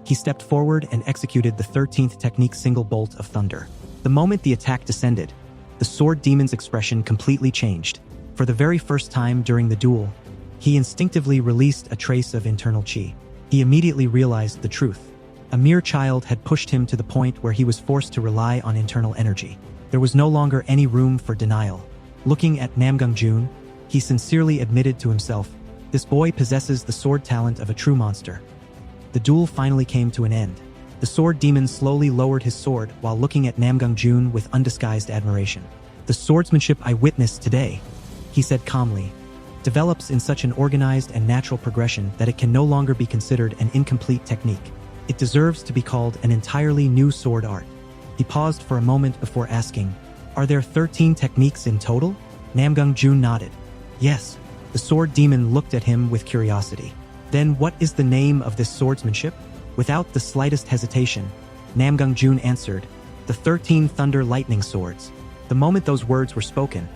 he stepped forward and executed the 13th technique, Single Bolt of Thunder. The moment the attack descended, the sword demon's expression completely changed. For the very first time during the duel, he instinctively released a trace of internal chi. He immediately realized the truth. A mere child had pushed him to the point where he was forced to rely on internal energy. There was no longer any room for denial. Looking at Namgung Jun, he sincerely admitted to himself, this boy possesses the sword talent of a true monster. The duel finally came to an end. The sword demon slowly lowered his sword while looking at Namgung Jun with undisguised admiration. The swordsmanship I witnessed today, he said calmly, develops in such an organized and natural progression that it can no longer be considered an incomplete technique. It deserves to be called an entirely new sword art. He paused for a moment before asking, are there 13 techniques in total? Namgung Jun nodded. Yes. The sword demon looked at him with curiosity. Then what is the name of this swordsmanship? Without the slightest hesitation, Namgung Jun answered, the 13 Thunder Lightning Swords. The moment those words were spoken,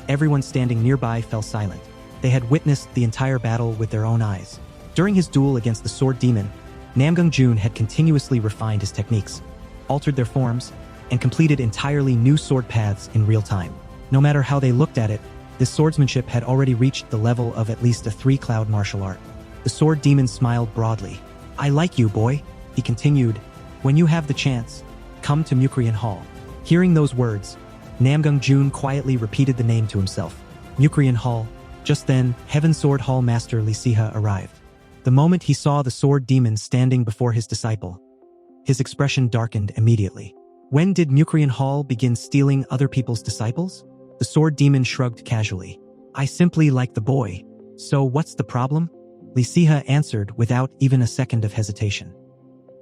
everyone standing nearby fell silent. They had witnessed the entire battle with their own eyes. During his duel against the sword demon, Namgung Jun had continuously refined his techniques, altered their forms, and completed entirely new sword paths in real time. No matter how they looked at it, this swordsmanship had already reached the level of at least a 3-cloud martial art. The sword demon smiled broadly. I like you, boy, he continued. When you have the chance, come to Mukrian Hall. Hearing those words, Namgung Jun quietly repeated the name to himself. Mukrian Hall. Just then, Heaven Sword Hall Master Li Siha arrived. The moment he saw the sword demon standing before his disciple, his expression darkened immediately. When did Mukrian Hall begin stealing other people's disciples? The sword demon shrugged casually. I simply like the boy. So what's the problem? Li Siha answered without even a second of hesitation.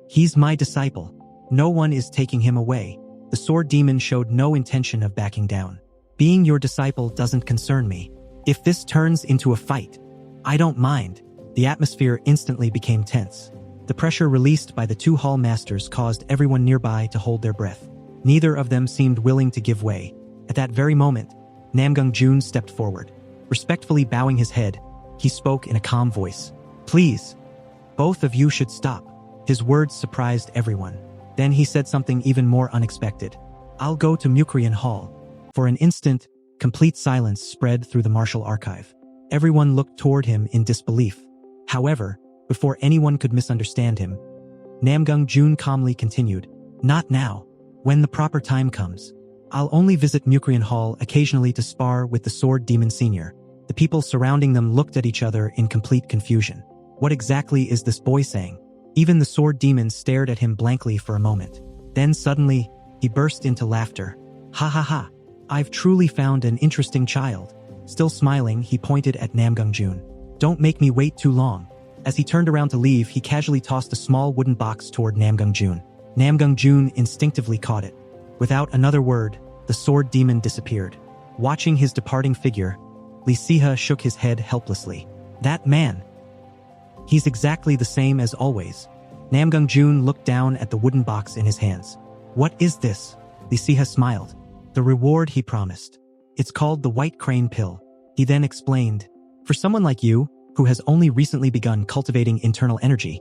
He's my disciple. No one is taking him away. The sword demon showed no intention of backing down. Being your disciple doesn't concern me. If this turns into a fight, I don't mind. The atmosphere instantly became tense. The pressure released by the two hall masters caused everyone nearby to hold their breath. Neither of them seemed willing to give way. At that very moment, Namgung Jun stepped forward. Respectfully bowing his head, he spoke in a calm voice. Please, both of you should stop. His words surprised everyone. Then he said something even more unexpected. I'll go to Mukrian Hall. For an instant, complete silence spread through the martial archive. Everyone looked toward him in disbelief. However, before anyone could misunderstand him, Namgung Jun calmly continued, not now. When the proper time comes, I'll only visit Mukrian Hall occasionally to spar with the sword demon senior. The people surrounding them looked at each other in complete confusion. What exactly is this boy saying? Even the sword demon stared at him blankly for a moment. Then suddenly, he burst into laughter. Ha ha ha. I've truly found an interesting child. Still smiling, he pointed at Namgung Jun. Don't make me wait too long. As he turned around to leave, he casually tossed a small wooden box toward Namgung Jun. Namgung Jun instinctively caught it. Without another word, the sword demon disappeared. Watching his departing figure, Li Siha shook his head helplessly. That man. He's exactly the same as always. Namgung Jun looked down at the wooden box in his hands. What is this? Li Siha smiled. The reward he promised. It's called the White Crane Pill. He then explained. For someone like you, who has only recently begun cultivating internal energy,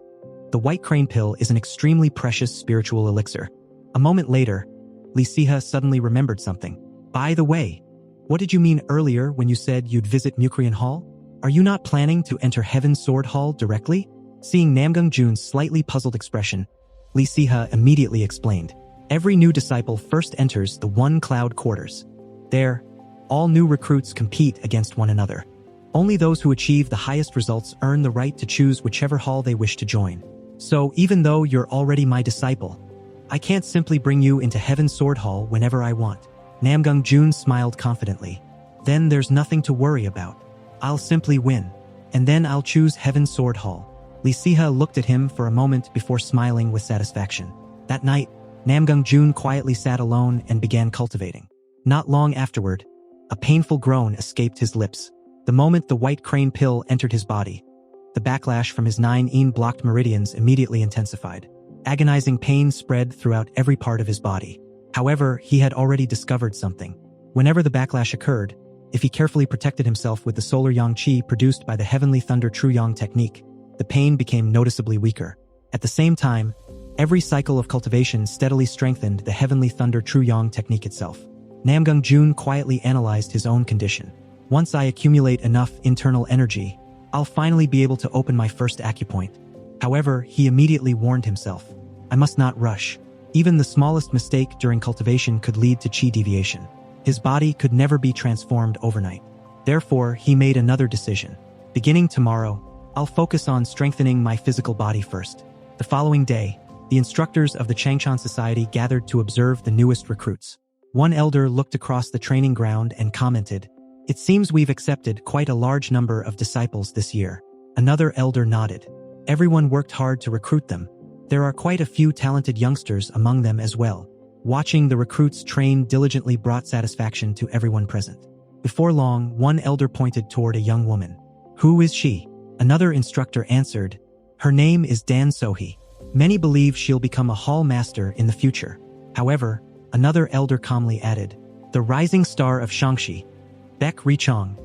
the White Crane Pill is an extremely precious spiritual elixir. A moment later, Li Siha suddenly remembered something. By the way, what did you mean earlier when you said you'd visit Mukrian Hall? Are you not planning to enter Heaven Sword Hall directly? Seeing Namgung Jun's slightly puzzled expression, Li Siha immediately explained. Every new disciple first enters the One Cloud Quarters. There, all new recruits compete against one another. Only those who achieve the highest results earn the right to choose whichever hall they wish to join. So even though you're already my disciple, I can't simply bring you into Heaven's Sword Hall whenever I want. Namgung Jun smiled confidently. Then there's nothing to worry about. I'll simply win. And then I'll choose Heaven's Sword Hall. Li Siha looked at him for a moment before smiling with satisfaction. That night, Namgung Jun quietly sat alone and began cultivating. Not long afterward, a painful groan escaped his lips. The moment the white crane pill entered his body, the backlash from his 9 blocked meridians immediately intensified. Agonizing pain spread throughout every part of his body. However, he had already discovered something. Whenever the backlash occurred, if he carefully protected himself with the solar yang qi produced by the heavenly thunder true yang technique, the pain became noticeably weaker. At the same time, every cycle of cultivation steadily strengthened the heavenly thunder true yang technique itself. Namgung Jun quietly analyzed his own condition. Once I accumulate enough internal energy, I'll finally be able to open my first acupoint. However, he immediately warned himself. I must not rush. Even the smallest mistake during cultivation could lead to qi deviation. His body could never be transformed overnight. Therefore, he made another decision. Beginning tomorrow, I'll focus on strengthening my physical body first. The following day, the instructors of the Changshan Society gathered to observe the newest recruits. One elder looked across the training ground and commented, "It seems we've accepted quite a large number of disciples this year." Another elder nodded. Everyone worked hard to recruit them. There are quite a few talented youngsters among them as well. Watching the recruits train diligently brought satisfaction to everyone present. Before long, one elder pointed toward a young woman. "Who is she?" Another instructor answered, "Her name is Dan Sohee. Many believe she'll become a hall master in the future." However, another elder calmly added, "The rising star of Shangxi, Baek Richong,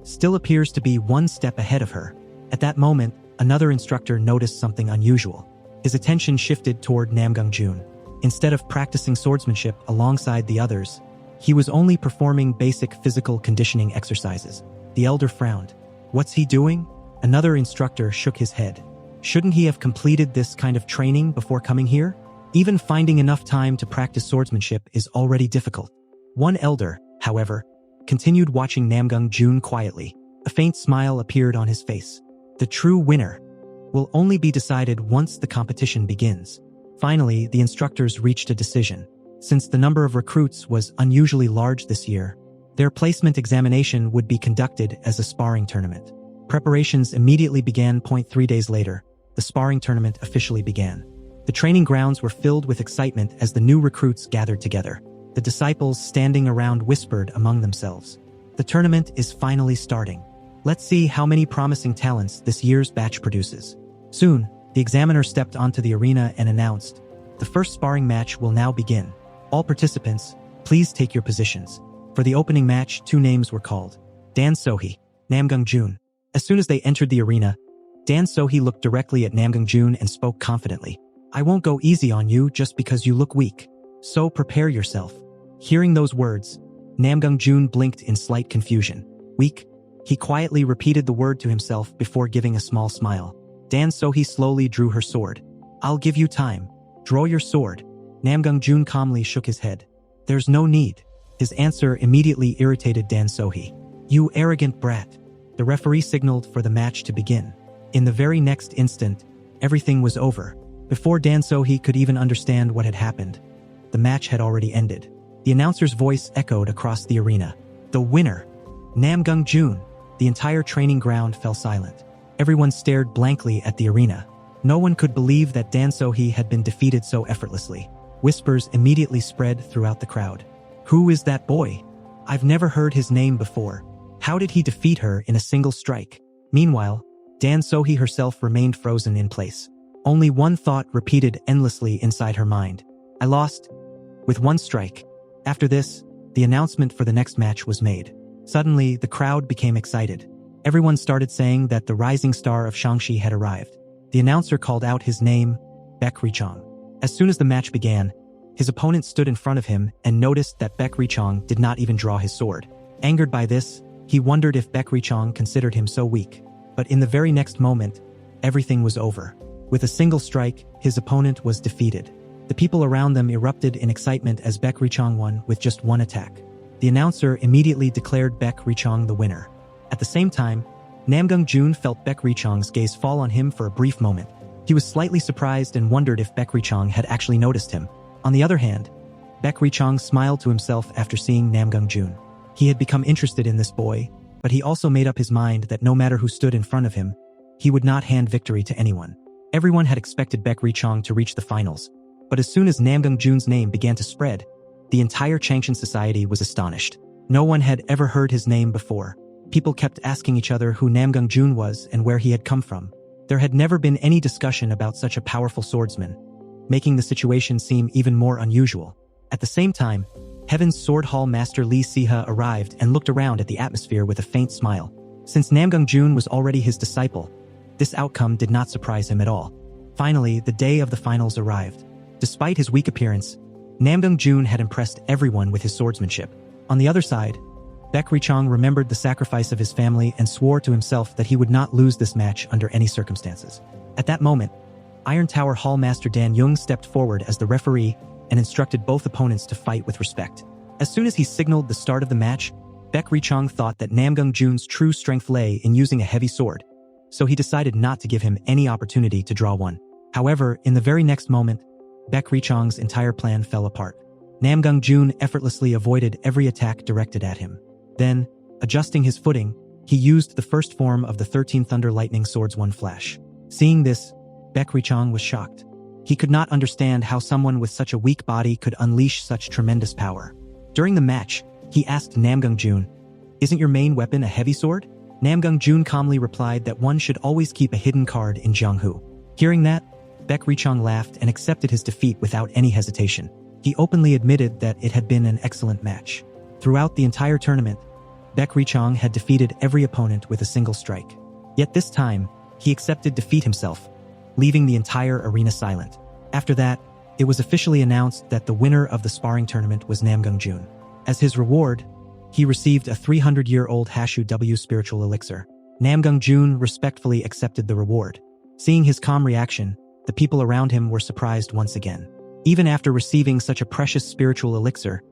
still appears to be one step ahead of her." At that moment, another instructor noticed something unusual. His attention shifted toward Namgung Jun. Instead of practicing swordsmanship alongside the others, he was only performing basic physical conditioning exercises. The elder frowned. "What's he doing?" Another instructor shook his head. "Shouldn't he have completed this kind of training before coming here? Even finding enough time to practice swordsmanship is already difficult." One elder, however, continued watching Namgung Jun quietly. A faint smile appeared on his face. The true winner will only be decided once the competition begins. Finally, the instructors reached a decision. Since the number of recruits was unusually large this year, their placement examination would be conducted as a sparring tournament. Preparations immediately began. 3 days later, the sparring tournament officially began. The training grounds were filled with excitement as the new recruits gathered together. The disciples standing around whispered among themselves, "The tournament is finally starting. Let's see how many promising talents this year's batch produces." Soon, the examiner stepped onto the arena and announced, "The first sparring match will now begin. All participants, please take your positions." For the opening match, 2 names were called. Dan Sohee, Namgung Jun. As soon as they entered the arena, Dan Sohee looked directly at Namgung Jun and spoke confidently. "I won't go easy on you just because you look weak. So prepare yourself." Hearing those words, Namgung Jun blinked in slight confusion. "Weak?" He quietly repeated the word to himself before giving a small smile. Dan Sohee slowly drew her sword. "I'll give you time. Draw your sword." Namgung Jun calmly shook his head. "There's no need." His answer immediately irritated Dan Sohee. "You arrogant brat." The referee signaled for the match to begin. In the very next instant, everything was over. Before Dan Sohee could even understand what had happened, the match had already ended. The announcer's voice echoed across the arena. "The winner, Namgung Jun." The entire training ground fell silent. Everyone stared blankly at the arena. No one could believe that Dan Sohee had been defeated so effortlessly. Whispers immediately spread throughout the crowd. "Who is that boy? I've never heard his name before. How did he defeat her in a single strike?" Meanwhile, Dan Sohee herself remained frozen in place. Only one thought repeated endlessly inside her mind. "I lost. With one strike." After this, the announcement for the next match was made. Suddenly, the crowd became excited. Everyone started saying that the rising star of Shangxi had arrived. The announcer called out his name, Baek Richong. As soon as the match began, his opponent stood in front of him and noticed that Baek Richong did not even draw his sword. Angered by this, he wondered if Baek Richong considered him so weak. But in the very next moment, everything was over. With a single strike, his opponent was defeated. The people around them erupted in excitement as Baek Richong won with just one attack. The announcer immediately declared Baek Richong the winner. At the same time, Namgung Jun felt Baek Richong's gaze fall on him for a brief moment. He was slightly surprised and wondered if Baek Richeong had actually noticed him. On the other hand, Baek Richeong smiled to himself after seeing Namgung Jun. He had become interested in this boy, but he also made up his mind that no matter who stood in front of him, he would not hand victory to anyone. Everyone had expected Baek Richeong to reach the finals, but as soon as Namgung Jun's name began to spread, the entire Changshan society was astonished. No one had ever heard his name before. People kept asking each other who Namgung Jun was and where he had come from. There had never been any discussion about such a powerful swordsman, making the situation seem even more unusual. At the same time, Heaven's Sword Hall Master Lee Siha arrived and looked around at the atmosphere with a faint smile. Since Namgung Jun was already his disciple, this outcome did not surprise him at all. Finally, the day of the finals arrived. Despite his weak appearance, Namgung Jun had impressed everyone with his swordsmanship. On the other side, Baek Richeong remembered the sacrifice of his family and swore to himself that he would not lose this match under any circumstances. At that moment, Iron Tower Hall Master Dan Jung stepped forward as the referee and instructed both opponents to fight with respect. As soon as he signaled the start of the match, Baek Richeong thought that Namgung Jun's true strength lay in using a heavy sword, so he decided not to give him any opportunity to draw one. However, in the very next moment, Baek Richeong's entire plan fell apart. Namgung Jun effortlessly avoided every attack directed at him. Then, adjusting his footing, he used the first form of the 13 Thunder Lightning Swords One Flash. Seeing this, Baek Richeong was shocked. He could not understand how someone with such a weak body could unleash such tremendous power. During the match, he asked Namgung Jun, "Isn't your main weapon a heavy sword?" Namgung Jun calmly replied that one should always keep a hidden card in Jianghu. Hearing that, Baek Richeong laughed and accepted his defeat without any hesitation. He openly admitted that it had been an excellent match. Throughout the entire tournament, Baek Richeong had defeated every opponent with a single strike. Yet this time, he accepted defeat himself, leaving the entire arena silent. After that, it was officially announced that the winner of the sparring tournament was Namgung Jun. As his reward, he received a 300-year-old Hashu W spiritual elixir. Namgung Jun respectfully accepted the reward. Seeing his calm reaction, the people around him were surprised once again. Even after receiving such a precious spiritual elixir,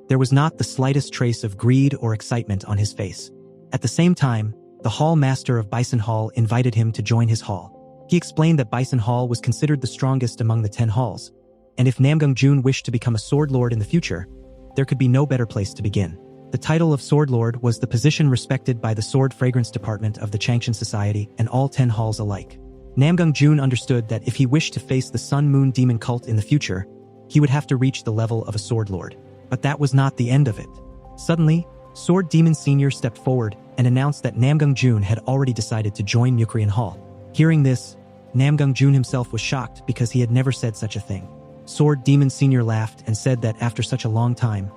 there was not the slightest trace of greed or excitement on his face. At the same time, the hall master of Bison Hall invited him to join his hall. He explained that Bison Hall was considered the strongest among the 10 halls, and if Namgung Jun wished to become a sword lord in the future, there could be no better place to begin. The title of sword lord was the position respected by the sword fragrance department of the Changshan Society and all 10 halls alike. Namgung Jun understood that if he wished to face the Sun Moon Demon cult in the future, he would have to reach the level of a sword lord. But that was not the end of it. Suddenly, Sword Demon Senior stepped forward and announced that Namgung Jun had already decided to join Mukrian Hall. Hearing this, Namgung Jun himself was shocked because he had never said such a thing. Sword Demon Senior laughed and said that after such a long time,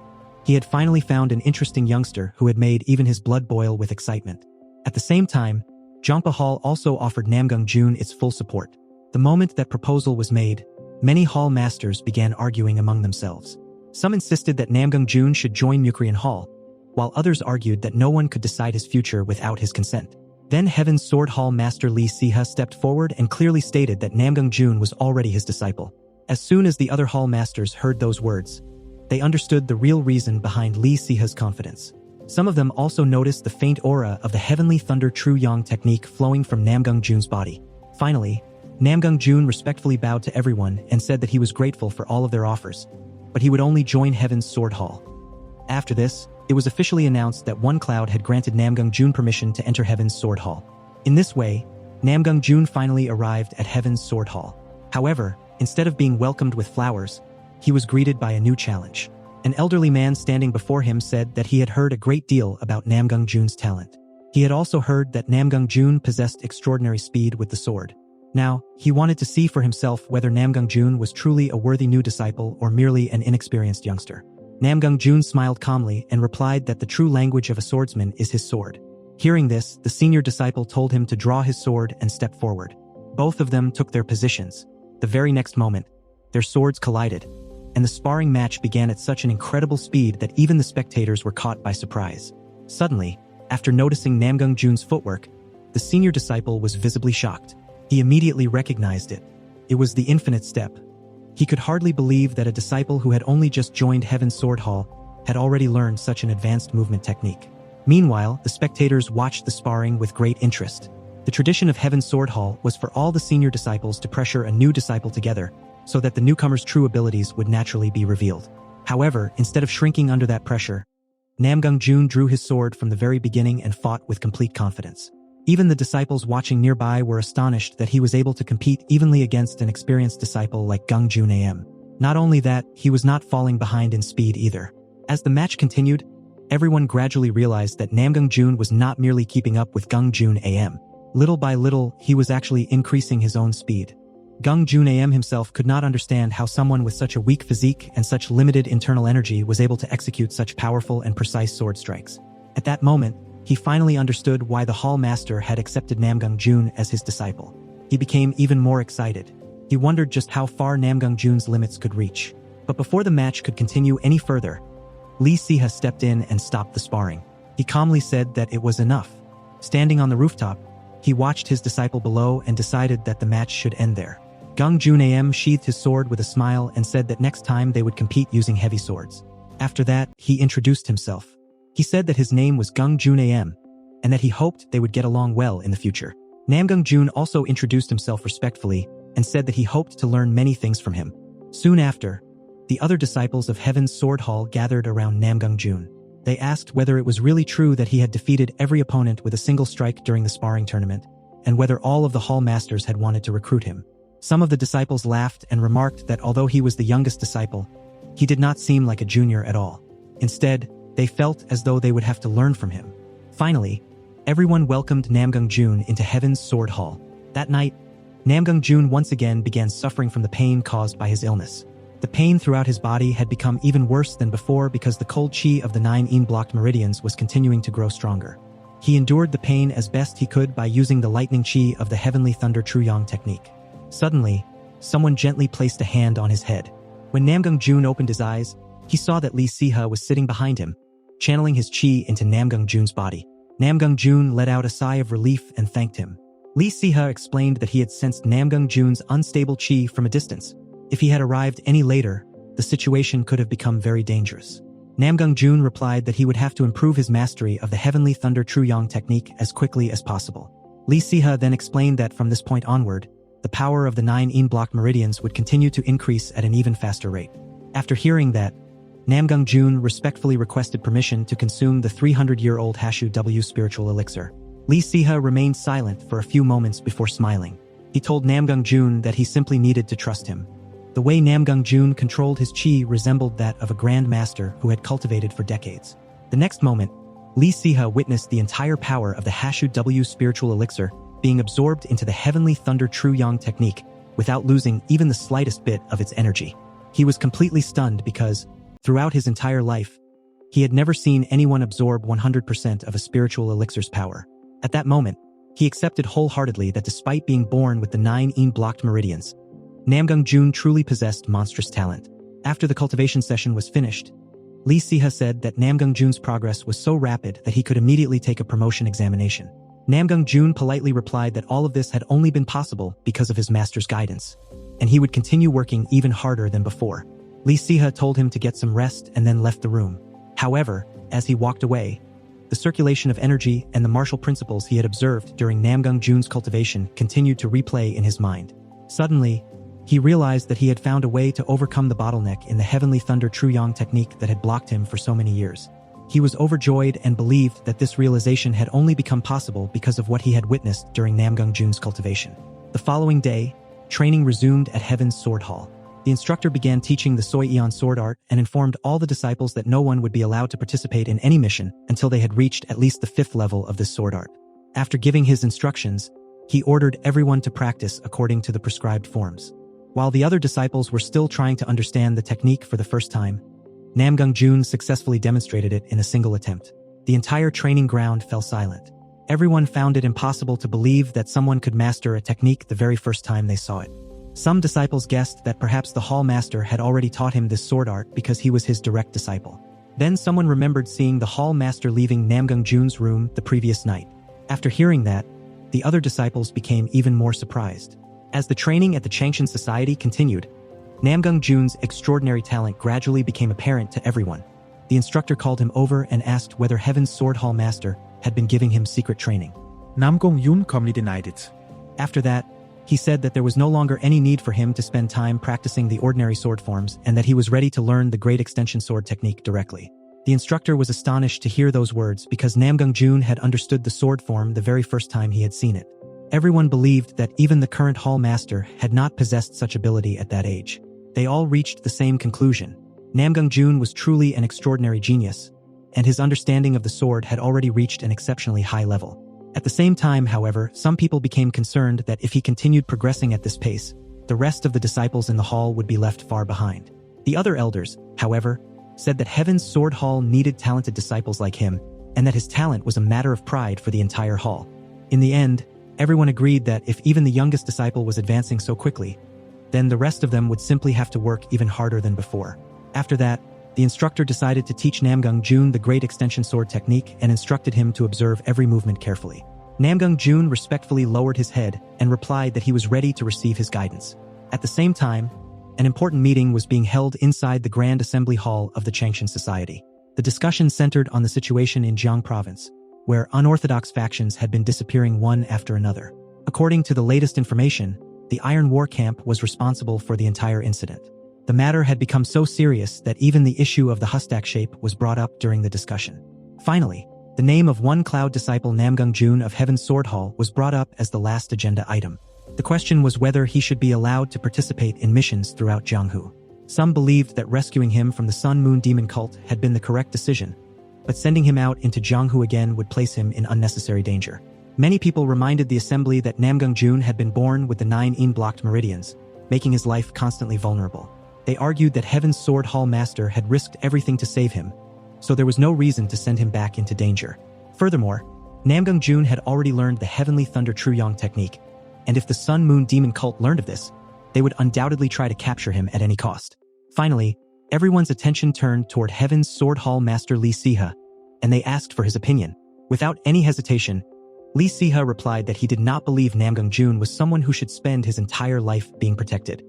he had finally found an interesting youngster who had made even his blood boil with excitement. At the same time, Jongpa Hall also offered Namgung Jun its full support. The moment that proposal was made, many hall masters began arguing among themselves. Some insisted that Namgung Jun should join Mukrian Hall, while others argued that no one could decide his future without his consent. Then Heaven's Sword Hall Master Lee Siha stepped forward and clearly stated that Namgung Jun was already his disciple. As soon as the other hall masters heard those words, they understood the real reason behind Lee Siha's confidence. Some of them also noticed the faint aura of the Heavenly Thunder True Yang technique flowing from Namgung Jun's body. Finally, Namgung Jun respectfully bowed to everyone and said that he was grateful for all of their offers, but he would only join Heaven's Sword Hall. After this, it was officially announced that One Cloud had granted Namgung Jun permission to enter Heaven's Sword Hall. In this way, Namgung Jun finally arrived at Heaven's Sword Hall. However, instead of being welcomed with flowers, he was greeted by a new challenge. An elderly man standing before him said that he had heard a great deal about Namgung Jun's talent. He had also heard that Namgung Jun possessed extraordinary speed with the sword. Now, he wanted to see for himself whether Namgung Jun was truly a worthy new disciple or merely an inexperienced youngster. Namgung Jun smiled calmly and replied that the true language of a swordsman is his sword. Hearing this, the senior disciple told him to draw his sword and step forward. Both of them took their positions. The very next moment, their swords collided, and the sparring match began at such an incredible speed that even the spectators were caught by surprise. Suddenly, after noticing Namgung Jun's footwork, the senior disciple was visibly shocked. He immediately recognized it. It was the infinite step. He could hardly believe that a disciple who had only just joined Heaven's Sword Hall had already learned such an advanced movement technique. Meanwhile, the spectators watched the sparring with great interest. The tradition of Heaven's Sword Hall was for all the senior disciples to pressure a new disciple together so that the newcomer's true abilities would naturally be revealed. However, instead of shrinking under that pressure, Namgung Jun drew his sword from the very beginning and fought with complete confidence. Even the disciples watching nearby were astonished that he was able to compete evenly against an experienced disciple like Gung Jun Am. Not only that, he was not falling behind in speed either. As the match continued, everyone gradually realized that Namgung Jun was not merely keeping up with Gung Jun Am. Little by little, he was actually increasing his own speed. Gung Jun Am himself could not understand how someone with such a weak physique and such limited internal energy was able to execute such powerful and precise sword strikes. At that moment, he finally understood why the Hall Master had accepted Namgung Jun as his disciple. He became even more excited. He wondered just how far Namgung Jun's limits could reach. But before the match could continue any further, Lee Siha stepped in and stopped the sparring. He calmly said that it was enough. Standing on the rooftop, he watched his disciple below and decided that the match should end there. Gung Jun Am sheathed his sword with a smile and said that next time they would compete using heavy swords. After that, he introduced himself. He said that his name was Gung Jun Am, and that he hoped they would get along well in the future. Namgung Jun also introduced himself respectfully and said that he hoped to learn many things from him. Soon after, the other disciples of Heaven's Sword Hall gathered around Namgung Jun. They asked whether it was really true that he had defeated every opponent with a single strike during the sparring tournament, and whether all of the Hall Masters had wanted to recruit him. Some of the disciples laughed and remarked that although he was the youngest disciple, he did not seem like a junior at all. Instead, they felt as though they would have to learn from him. Finally, everyone welcomed Namgung Jun into Heaven's Sword Hall. That night, Namgung Jun once again began suffering from the pain caused by his illness. The pain throughout his body had become even worse than before because the cold chi of the 9 ENG-blocked Meridians was continuing to grow stronger. He endured the pain as best he could by using the lightning chi of the Heavenly Thunder Truyong technique. Suddenly, someone gently placed a hand on his head. When Namgung Jun opened his eyes, he saw that Lee Siha was sitting behind him, channeling his chi into Namgung Jun's body. Namgung Jun let out a sigh of relief and thanked him. Lee Siha explained that he had sensed Namgung Jun's unstable chi from a distance. If he had arrived any later, the situation could have become very dangerous. Namgung Jun replied that he would have to improve his mastery of the Heavenly Thunder Truyong technique as quickly as possible. Lee Siha then explained that from this point onward, the power of the 9 ENG-blocked Meridians would continue to increase at an even faster rate. After hearing that, Namgung Jun respectfully requested permission to consume the 300-year-old Hashu W spiritual elixir. Lee Siha remained silent for a few moments before smiling. He told Namgung Jun that he simply needed to trust him. The way Namgung Jun controlled his chi resembled that of a grand master who had cultivated for decades. The next moment, Lee Siha witnessed the entire power of the Hashu W spiritual elixir being absorbed into the Heavenly Thunder Truyong technique without losing even the slightest bit of its energy. He was completely stunned because, throughout his entire life, he had never seen anyone absorb 100% of a spiritual elixir's power. At that moment, he accepted wholeheartedly that despite being born with the 9 ENG-blocked Meridians, Namgung Jun truly possessed monstrous talent. After the cultivation session was finished, Lee Siha said that Namgung Jun's progress was so rapid that he could immediately take a promotion examination. Namgung Jun politely replied that all of this had only been possible because of his master's guidance, and he would continue working even harder than before. Lee Siha told him to get some rest and then left the room. However, as he walked away, the circulation of energy and the martial principles he had observed during Namgung Jun's cultivation continued to replay in his mind. Suddenly, he realized that he had found a way to overcome the bottleneck in the Heavenly Thunder Truyong technique that had blocked him for so many years. He was overjoyed and believed that this realization had only become possible because of what he had witnessed during Namgung Jun's cultivation. The following day, training resumed at Heaven's Sword Hall. The instructor began teaching the Soi Eon sword art and informed all the disciples that no one would be allowed to participate in any mission until they had reached at least the 5th level of this sword art. After giving his instructions, he ordered everyone to practice according to the prescribed forms. While the other disciples were still trying to understand the technique for the first time, Namgung Jun successfully demonstrated it in a single attempt. The entire training ground fell silent. Everyone found it impossible to believe that someone could master a technique the very first time they saw it. Some disciples guessed that perhaps the Hall Master had already taught him this sword art because he was his direct disciple. Then someone remembered seeing the Hall Master leaving Namgung Jun's room the previous night. After hearing that, the other disciples became even more surprised. As the training at the Changshan Society continued, Namgung Jun's extraordinary talent gradually became apparent to everyone. The instructor called him over and asked whether Heaven's Sword Hall Master had been giving him secret training. Namgung Yun calmly denied it. After that, he said that there was no longer any need for him to spend time practicing the ordinary sword forms and that he was ready to learn the great extension sword technique directly. The instructor was astonished to hear those words because Namgung Jun had understood the sword form the very first time he had seen it. Everyone believed that even the current hall master had not possessed such ability at that age. They all reached the same conclusion. Namgung Jun was truly an extraordinary genius, and his understanding of the sword had already reached an exceptionally high level. At the same time, however, some people became concerned that if he continued progressing at this pace, the rest of the disciples in the hall would be left far behind. The other elders, however, said that Heaven's Sword Hall needed talented disciples like him, and that his talent was a matter of pride for the entire hall. In the end, everyone agreed that if even the youngest disciple was advancing so quickly, then the rest of them would simply have to work even harder than before. After that, the instructor decided to teach Namgung Jun the great extension sword technique and instructed him to observe every movement carefully. Namgung Jun respectfully lowered his head and replied that he was ready to receive his guidance. At the same time, an important meeting was being held inside the Grand Assembly Hall of the Changshan Society. The discussion centered on the situation in Jiang Province, where unorthodox factions had been disappearing one after another. According to the latest information, the Iron War Camp was responsible for the entire incident. The matter had become so serious that even the issue of the Hustak shape was brought up during the discussion. Finally, the name of one Cloud disciple Namgung Jun of Heaven's Sword Hall was brought up as the last agenda item. The question was whether he should be allowed to participate in missions throughout Jianghu. Some believed that rescuing him from the Sun Moon Demon cult had been the correct decision, but sending him out into Jianghu again would place him in unnecessary danger. Many people reminded the assembly that Namgung Jun had been born with the 9 ENG-blocked meridians, making his life constantly vulnerable. They argued that Heaven's Sword Hall Master had risked everything to save him, so there was no reason to send him back into danger. Furthermore, Namgung Jun had already learned the Heavenly Thunder Truyong technique, and if the Sun Moon Demon cult learned of this, they would undoubtedly try to capture him at any cost. Finally, everyone's attention turned toward Heaven's Sword Hall Master Li Siha, and they asked for his opinion. Without any hesitation, Li Siha replied that he did not believe Namgung Jun was someone who should spend his entire life being protected.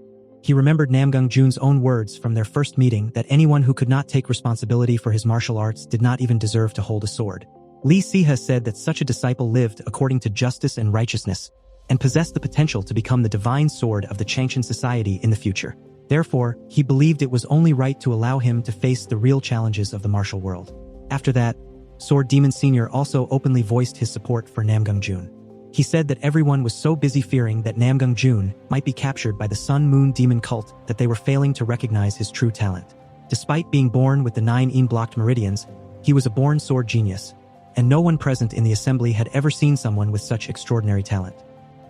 He remembered Namgung Jun's own words from their first meeting that anyone who could not take responsibility for his martial arts did not even deserve to hold a sword. Li Siha said that such a disciple lived according to justice and righteousness, and possessed the potential to become the divine sword of the Changshan Society in the future. Therefore, he believed it was only right to allow him to face the real challenges of the martial world. After that, Sword Demon Senior also openly voiced his support for Namgung Jun. He said that everyone was so busy fearing that Namgung Jun might be captured by the Sun Moon Demon cult that they were failing to recognize his true talent. Despite being born with the 9 ENG-blocked meridians, he was a born sword genius, and no one present in the assembly had ever seen someone with such extraordinary talent.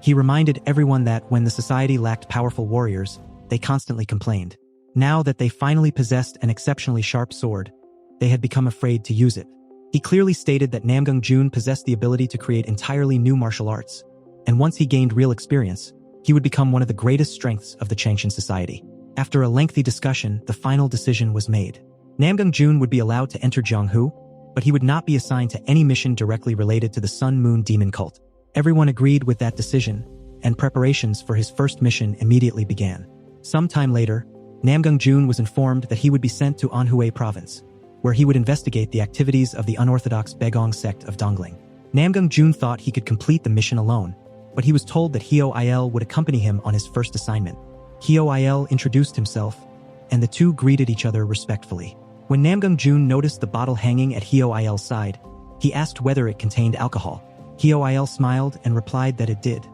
He reminded everyone that when the society lacked powerful warriors, they constantly complained. Now that they finally possessed an exceptionally sharp sword, they had become afraid to use it. He clearly stated that Namgung Jun possessed the ability to create entirely new martial arts, and once he gained real experience, he would become one of the greatest strengths of the Changshan Society. After a lengthy discussion, the final decision was made. Namgung Jun would be allowed to enter Jianghu, but he would not be assigned to any mission directly related to the Sun Moon Demon cult. Everyone agreed with that decision, and preparations for his first mission immediately began. Some time later, Namgung Jun was informed that he would be sent to Anhui Province, where he would investigate the activities of the unorthodox Begong sect of Dongling. Namgung Jun thought he could complete the mission alone, but he was told that Hio Il would accompany him on his first assignment. Hio Il introduced himself, and the two greeted each other respectfully. When Namgung Jun noticed the bottle hanging at Hio Il's side, he asked whether it contained alcohol. Hio Il smiled and replied that it did,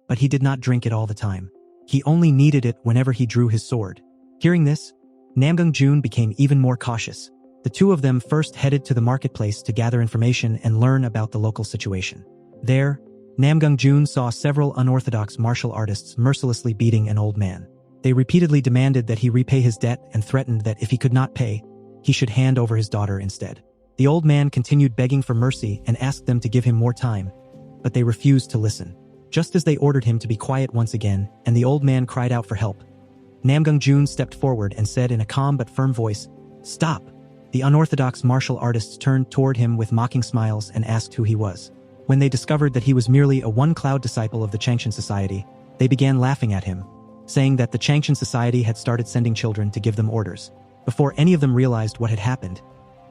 but he did not drink it all the time. He only needed it whenever he drew his sword. Hearing this, Namgung Jun became even more cautious. The two of them first headed to the marketplace to gather information and learn about the local situation. There, Namgung Jun saw several unorthodox martial artists mercilessly beating an old man. They repeatedly demanded that he repay his debt and threatened that if he could not pay, he should hand over his daughter instead. The old man continued begging for mercy and asked them to give him more time, but they refused to listen. Just as they ordered him to be quiet once again, and the old man cried out for help, Namgung Jun stepped forward and said in a calm but firm voice, "Stop!" The unorthodox martial artists turned toward him with mocking smiles and asked who he was. When they discovered that he was merely a one-cloud disciple of the Changshan Society, they began laughing at him, saying that the Changshan Society had started sending children to give them orders. Before any of them realized what had happened,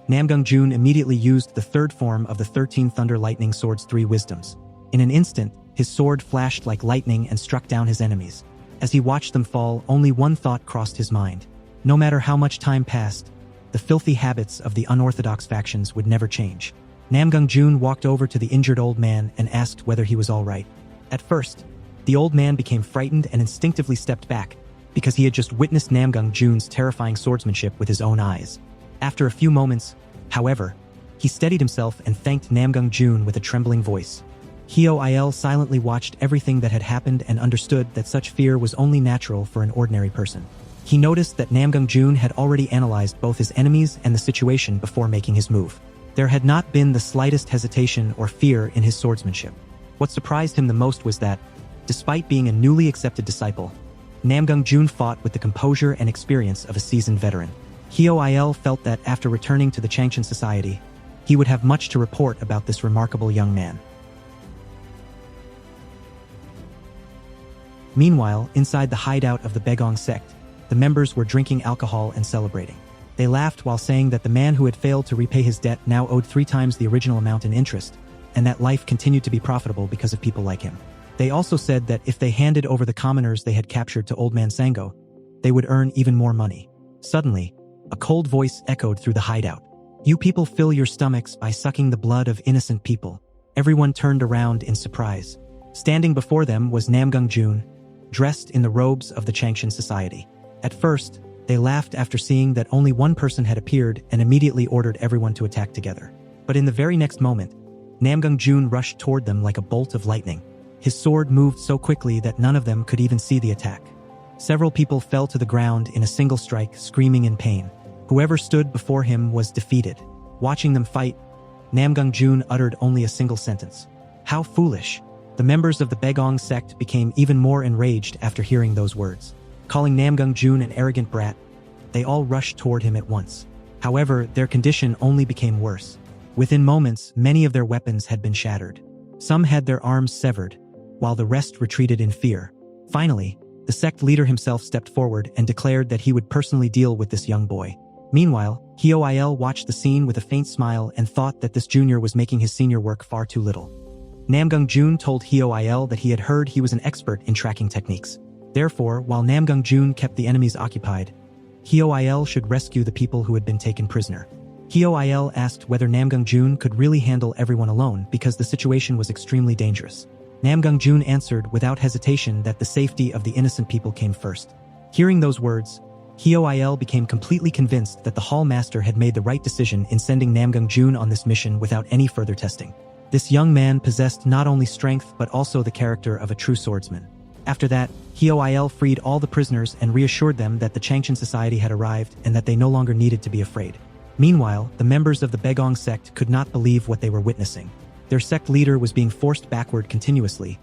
Namgung Jun immediately used the third form of the 13 Thunder Lightning Sword's 3 wisdoms. In an instant, his sword flashed like lightning and struck down his enemies. As he watched them fall, only one thought crossed his mind. No matter how much time passed, the filthy habits of the unorthodox factions would never change. Namgung Jun walked over to the injured old man and asked whether he was all right. At first, the old man became frightened and instinctively stepped back, because he had just witnessed Namgung Jun's terrifying swordsmanship with his own eyes. After a few moments, however, he steadied himself and thanked Namgung Jun with a trembling voice. Hyo Il silently watched everything that had happened and understood that such fear was only natural for an ordinary person. He noticed that Namgung Jun had already analyzed both his enemies and the situation before making his move. There had not been the slightest hesitation or fear in his swordsmanship. What surprised him the most was that, despite being a newly accepted disciple, Namgung Jun fought with the composure and experience of a seasoned veteran. Hyo Il felt that after returning to the Changshan Society, he would have much to report about this remarkable young man. Meanwhile, inside the hideout of the Begong sect, the members were drinking alcohol and celebrating. They laughed while saying that the man who had failed to repay his debt now owed 3 times the original amount in interest, and that life continued to be profitable because of people like him. They also said that if they handed over the commoners they had captured to Old Man Sango, they would earn even more money. Suddenly, a cold voice echoed through the hideout. "You people fill your stomachs by sucking the blood of innocent people." Everyone turned around in surprise. Standing before them was Namgung Jun, dressed in the robes of the Changshan Society. At first, they laughed after seeing that only one person had appeared and immediately ordered everyone to attack together. But in the very next moment, Namgung Jun rushed toward them like a bolt of lightning. His sword moved so quickly that none of them could even see the attack. Several people fell to the ground in a single strike, screaming in pain. Whoever stood before him was defeated. Watching them fight, Namgung Jun uttered only a single sentence. "How foolish!" The members of the Begong sect became even more enraged after hearing those words. Calling Namgung Jun an arrogant brat, they all rushed toward him at once. However, their condition only became worse. Within moments, many of their weapons had been shattered. Some had their arms severed, while the rest retreated in fear. Finally, the sect leader himself stepped forward and declared that he would personally deal with this young boy. Meanwhile, Hyo Il watched the scene with a faint smile and thought that this junior was making his senior work far too little. Namgung Jun told Hyo Il that he had heard he was an expert in tracking techniques. Therefore, while Namgung Jun kept the enemies occupied, Hyo Il should rescue the people who had been taken prisoner. Hyo Il asked whether Namgung Jun could really handle everyone alone because the situation was extremely dangerous. Namgung Jun answered without hesitation that the safety of the innocent people came first. Hearing those words, Hyo Il became completely convinced that the Hall Master had made the right decision in sending Namgung Jun on this mission without any further testing. This young man possessed not only strength but also the character of a true swordsman. After that, Hyo Il freed all the prisoners and reassured them that the Changshan Society had arrived and that they no longer needed to be afraid. Meanwhile, the members of the Begong sect could not believe what they were witnessing. Their sect leader was being forced backward continuously,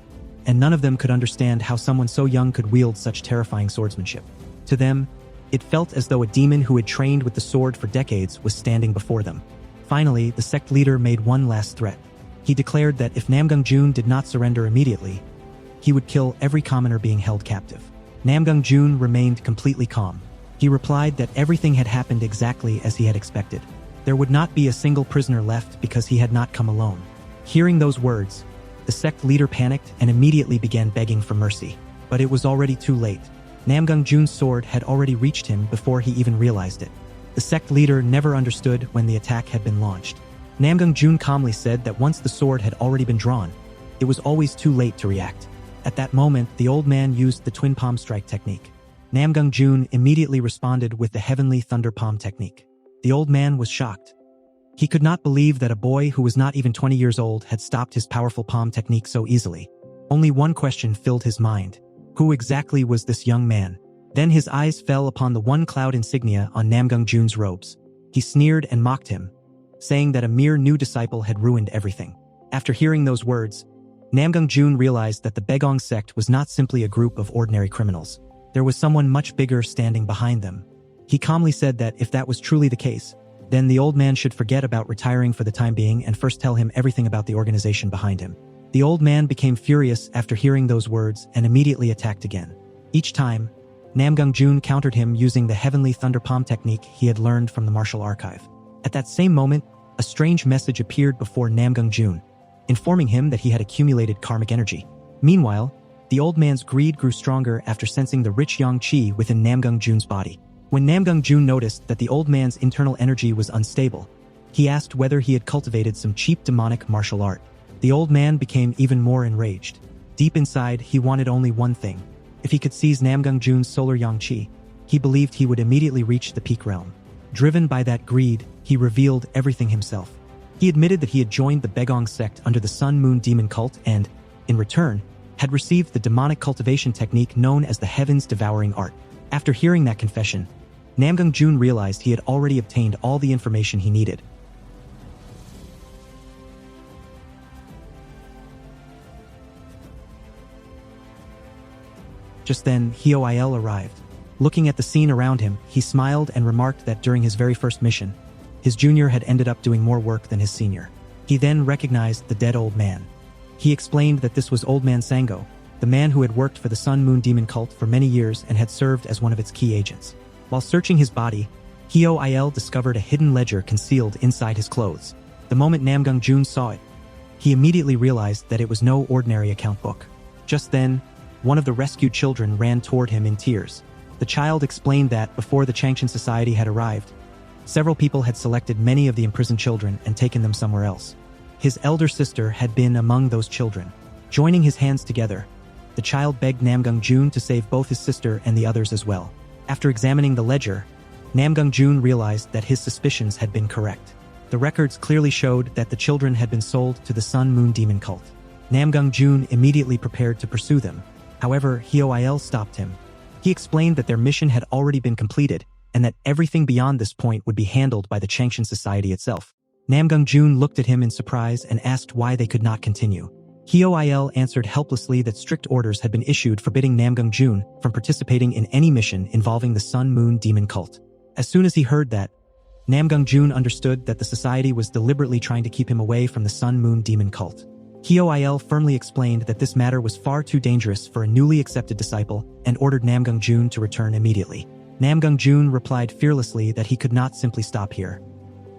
and none of them could understand how someone so young could wield such terrifying swordsmanship. To them, it felt as though a demon who had trained with the sword for decades was standing before them. Finally, the sect leader made one last threat. He declared that if Namgung Jun did not surrender immediately, he would kill every commoner being held captive. Namgung Jun remained completely calm. He replied that everything had happened exactly as he had expected. There would not be a single prisoner left because he had not come alone. Hearing those words, the sect leader panicked and immediately began begging for mercy. But it was already too late. Namgung Jun's sword had already reached him before he even realized it. The sect leader never understood when the attack had been launched. Namgung Jun calmly said that once the sword had already been drawn, it was always too late to react. At that moment, the old man used the twin palm strike technique. Namgung Jun immediately responded with the heavenly thunder palm technique. The old man was shocked. He could not believe that a boy who was not even 20 years old had stopped his powerful palm technique so easily. Only one question filled his mind. Who exactly was this young man? Then his eyes fell upon the one cloud insignia on Namgung Jun's robes. He sneered and mocked him, saying that a mere new disciple had ruined everything. After hearing those words, Namgung Jun realized that the Begong sect was not simply a group of ordinary criminals. There was someone much bigger standing behind them. He calmly said that if that was truly the case, then the old man should forget about retiring for the time being and first tell him everything about the organization behind him. The old man became furious after hearing those words and immediately attacked again. Each time, Namgung Jun countered him using the heavenly thunder palm technique he had learned from the martial archive. At that same moment, a strange message appeared before Namgung Jun. informing him that he had accumulated karmic energy. Meanwhile, the old man's greed grew stronger after sensing the rich yang qi within Namgung Jun's body. When Namgung Jun noticed that the old man's internal energy was unstable, he asked whether he had cultivated some cheap demonic martial art. The old man became even more enraged. Deep inside, he wanted only one thing. If he could seize Namgung Jun's solar yang qi, he believed he would immediately reach the peak realm. Driven by that greed, he revealed everything himself. He admitted that he had joined the Begong sect under the Sun Moon Demon cult and, in return, had received the demonic cultivation technique known as the Heaven's Devouring Art. After hearing that confession, Namgung Jun realized he had already obtained all the information he needed. Just then, Hioil arrived. Looking at the scene around him, he smiled and remarked that during his very first mission, his junior had ended up doing more work than his senior. He then recognized the dead old man. He explained that this was Old Man Sango, the man who had worked for the Sun Moon Demon cult for many years and had served as one of its key agents. While searching his body, Hioil discovered a hidden ledger concealed inside his clothes. The moment Namgung Jun saw it, he immediately realized that it was no ordinary account book. Just then, one of the rescued children ran toward him in tears. The child explained that before the Changshan Society had arrived, several people had selected many of the imprisoned children and taken them somewhere else. His elder sister had been among those children. Joining his hands together, the child begged Namgung Jun to save both his sister and the others as well. After examining the ledger, Namgung Jun realized that his suspicions had been correct. The records clearly showed that the children had been sold to the Sun Moon Demon cult. Namgung Jun immediately prepared to pursue them. However, Hioil stopped him. He explained that their mission had already been completed and that everything beyond this point would be handled by the Changshan Society itself. Namgung Jun looked at him in surprise and asked why they could not continue. Hioil answered helplessly that strict orders had been issued forbidding Namgung Jun from participating in any mission involving the Sun Moon Demon cult. As soon as he heard that, Namgung Jun understood that the society was deliberately trying to keep him away from the Sun Moon Demon cult. Hioil firmly explained that this matter was far too dangerous for a newly accepted disciple and ordered Namgung Jun to return immediately. Namgung Jun replied fearlessly that he could not simply stop here.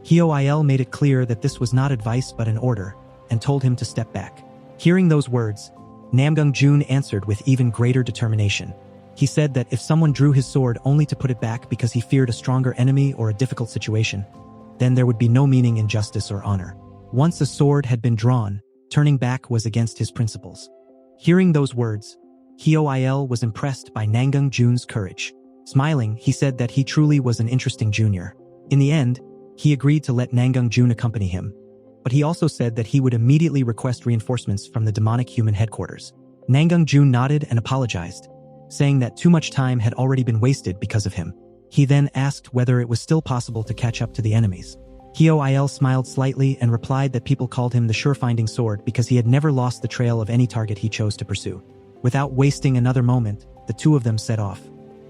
Hioil made it clear that this was not advice but an order, and told him to step back. Hearing those words, Namgung Jun answered with even greater determination. He said that if someone drew his sword only to put it back because he feared a stronger enemy or a difficult situation, then there would be no meaning in justice or honor. Once a sword had been drawn, turning back was against his principles. Hearing those words, Hioil was impressed by Namgung Jun's courage. Smiling, he said that he truly was an interesting junior. In the end, he agreed to let Namgung Jun accompany him, but he also said that he would immediately request reinforcements from the demonic human headquarters. Namgung Jun nodded and apologized, saying that too much time had already been wasted because of him. He then asked whether it was still possible to catch up to the enemies. Hioil smiled slightly and replied that people called him the sure-finding sword because he had never lost the trail of any target he chose to pursue. Without wasting another moment, the two of them set off.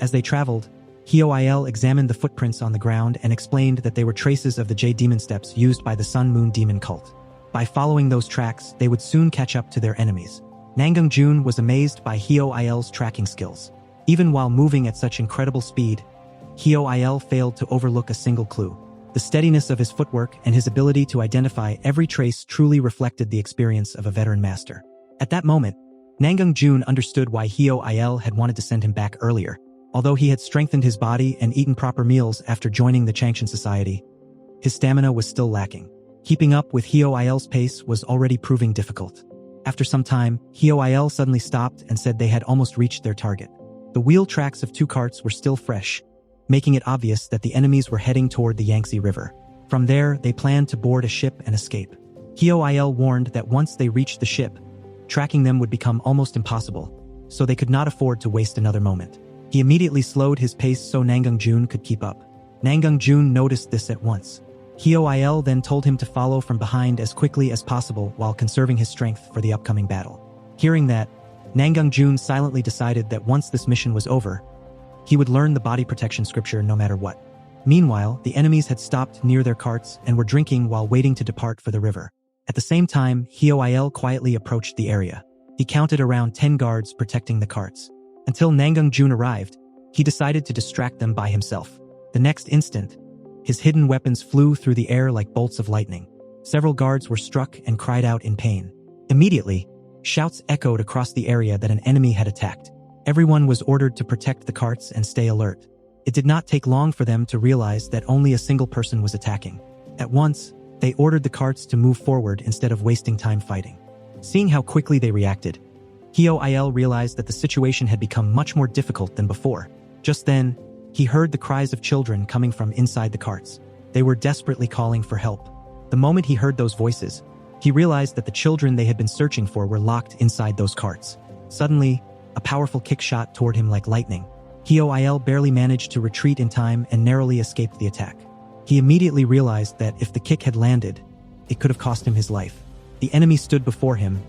As they traveled, Hioil examined the footprints on the ground and explained that they were traces of the Jade Demon steps used by the Sun Moon Demon cult. By following those tracks, they would soon catch up to their enemies. Namgung Jun was amazed by Hioil's tracking skills. Even while moving at such incredible speed, Hioil failed to overlook a single clue. The steadiness of his footwork and his ability to identify every trace truly reflected the experience of a veteran master. At that moment, Namgung Jun understood why Hioil had wanted to send him back earlier. Although he had strengthened his body and eaten proper meals after joining the Changshan Society, his stamina was still lacking. Keeping up with Hioil's pace was already proving difficult. After some time, Hioil suddenly stopped and said they had almost reached their target. The wheel tracks of two carts were still fresh, making it obvious that the enemies were heading toward the Yangtze River. From there, they planned to board a ship and escape. Hioil warned that once they reached the ship, tracking them would become almost impossible, so they could not afford to waste another moment. He immediately slowed his pace so Namgung Jun could keep up. Namgung Jun noticed this at once. Hioil then told him to follow from behind as quickly as possible while conserving his strength for the upcoming battle. Hearing that, Namgung Jun silently decided that once this mission was over, he would learn the body protection scripture no matter what. Meanwhile, the enemies had stopped near their carts and were drinking while waiting to depart for the river. At the same time, Hioil quietly approached the area. He counted around 10 guards protecting the carts. Until Namgung Jun arrived, he decided to distract them by himself. The next instant, his hidden weapons flew through the air like bolts of lightning. Several guards were struck and cried out in pain. Immediately, shouts echoed across the area that an enemy had attacked. Everyone was ordered to protect the carts and stay alert. It did not take long for them to realize that only a single person was attacking. At once, they ordered the carts to move forward instead of wasting time fighting. Seeing how quickly they reacted, Hyo-il realized that the situation had become much more difficult than before. Just then, he heard the cries of children coming from inside the carts. They were desperately calling for help. The moment he heard those voices, he realized that the children they had been searching for were locked inside those carts. Suddenly, a powerful kick shot toward him like lightning. Hyo-il barely managed to retreat in time and narrowly escaped the attack. He immediately realized that if the kick had landed, it could have cost him his life. The enemy stood before him,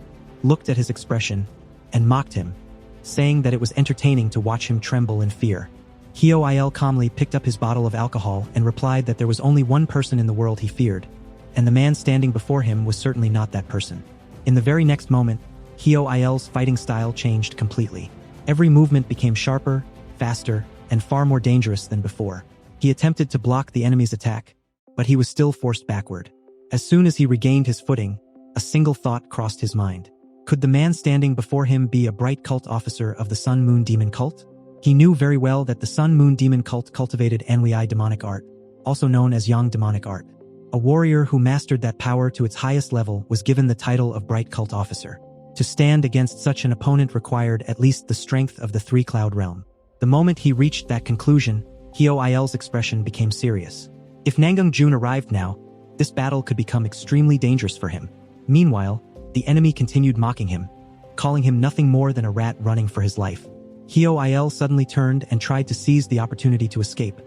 looked at his expression, and mocked him, saying that it was entertaining to watch him tremble in fear. Hyo-il calmly picked up his bottle of alcohol and replied that there was only one person in the world he feared, and the man standing before him was certainly not that person. In the very next moment, Hyo-il's fighting style changed completely. Every movement became sharper, faster, and far more dangerous than before. He attempted to block the enemy's attack, but he was still forced backward. As soon as he regained his footing, a single thought crossed his mind. Could the man standing before him be a bright cult officer of the Sun Moon Demon cult? He knew very well that the Sun Moon Demon cult cultivated Anhui demonic art, also known as Yang demonic art. A warrior who mastered that power to its highest level was given the title of Bright Cult Officer. To stand against such an opponent required at least the strength of the Three-Cloud Realm. The moment he reached that conclusion, Hyo-il's expression became serious. If Nangung Jun arrived now, this battle could become extremely dangerous for him. Meanwhile, the enemy continued mocking him, calling him nothing more than a rat running for his life. Hyo-il suddenly turned and tried to seize the opportunity to escape,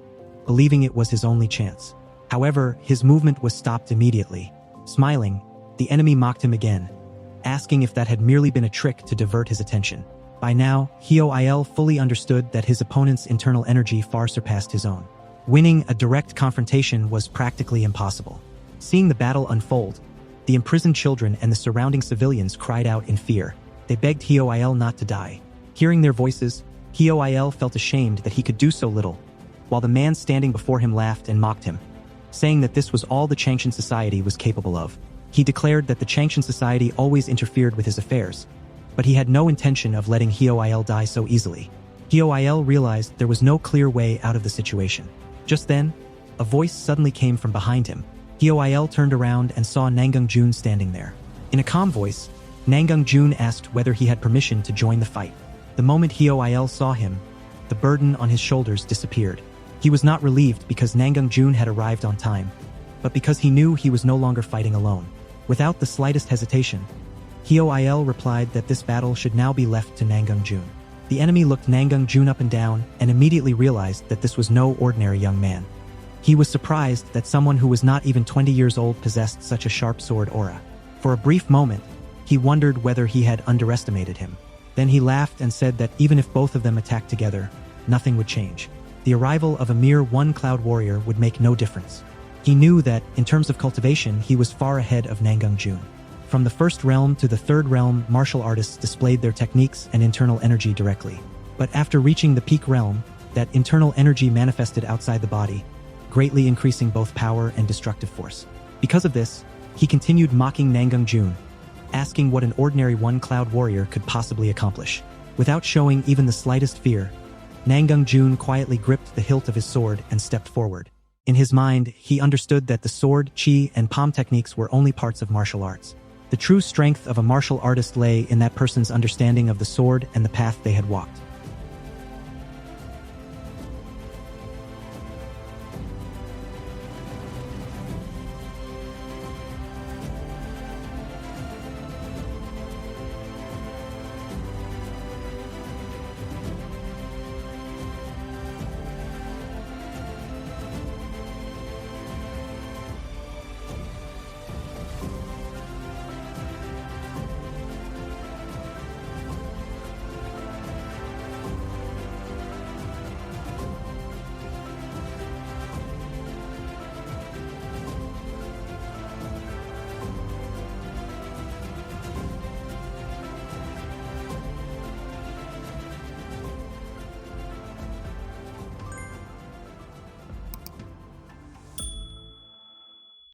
believing it was his only chance. However, his movement was stopped immediately. Smiling, the enemy mocked him again, asking if that had merely been a trick to divert his attention. By now, Hyo-il fully understood that his opponent's internal energy far surpassed his own. Winning a direct confrontation was practically impossible. Seeing the battle unfold, the imprisoned children and the surrounding civilians cried out in fear. They begged Hyo-il not to die. Hearing their voices, Hyo-il felt ashamed that he could do so little, while the man standing before him laughed and mocked him, saying that this was all the Changshan Society was capable of. He declared that the Changshan Society always interfered with his affairs, but he had no intention of letting Hyo-il die so easily. Hyo-il realized there was no clear way out of the situation. Just then, a voice suddenly came from behind him. Hyo-il turned around and saw Nangung Jun standing there. In a calm voice, Nangung Jun asked whether he had permission to join the fight. The moment Hyo-il saw him, the burden on his shoulders disappeared. He was not relieved because Nangung Jun had arrived on time, but because he knew he was no longer fighting alone. Without the slightest hesitation, Hyo-il replied that this battle should now be left to Nangung Jun. The enemy looked Nangung Jun up and down and immediately realized that this was no ordinary young man. He was surprised that someone who was not even 20 years old possessed such a sharp sword aura. For a brief moment, he wondered whether he had underestimated him. Then he laughed and said that even if both of them attacked together, nothing would change. The arrival of a mere one cloud warrior would make no difference. He knew that, in terms of cultivation, he was far ahead of Nangung Jun. From the first realm to the third realm, martial artists displayed their techniques and internal energy directly. But after reaching the peak realm, that internal energy manifested outside the body, greatly increasing both power and destructive force. Because of this, he continued mocking Nangung Jun, asking what an ordinary one-cloud warrior could possibly accomplish. Without showing even the slightest fear, Nangung Jun quietly gripped the hilt of his sword and stepped forward. In his mind, he understood that the sword, chi, and palm techniques were only parts of martial arts. The true strength of a martial artist lay in that person's understanding of the sword and the path they had walked.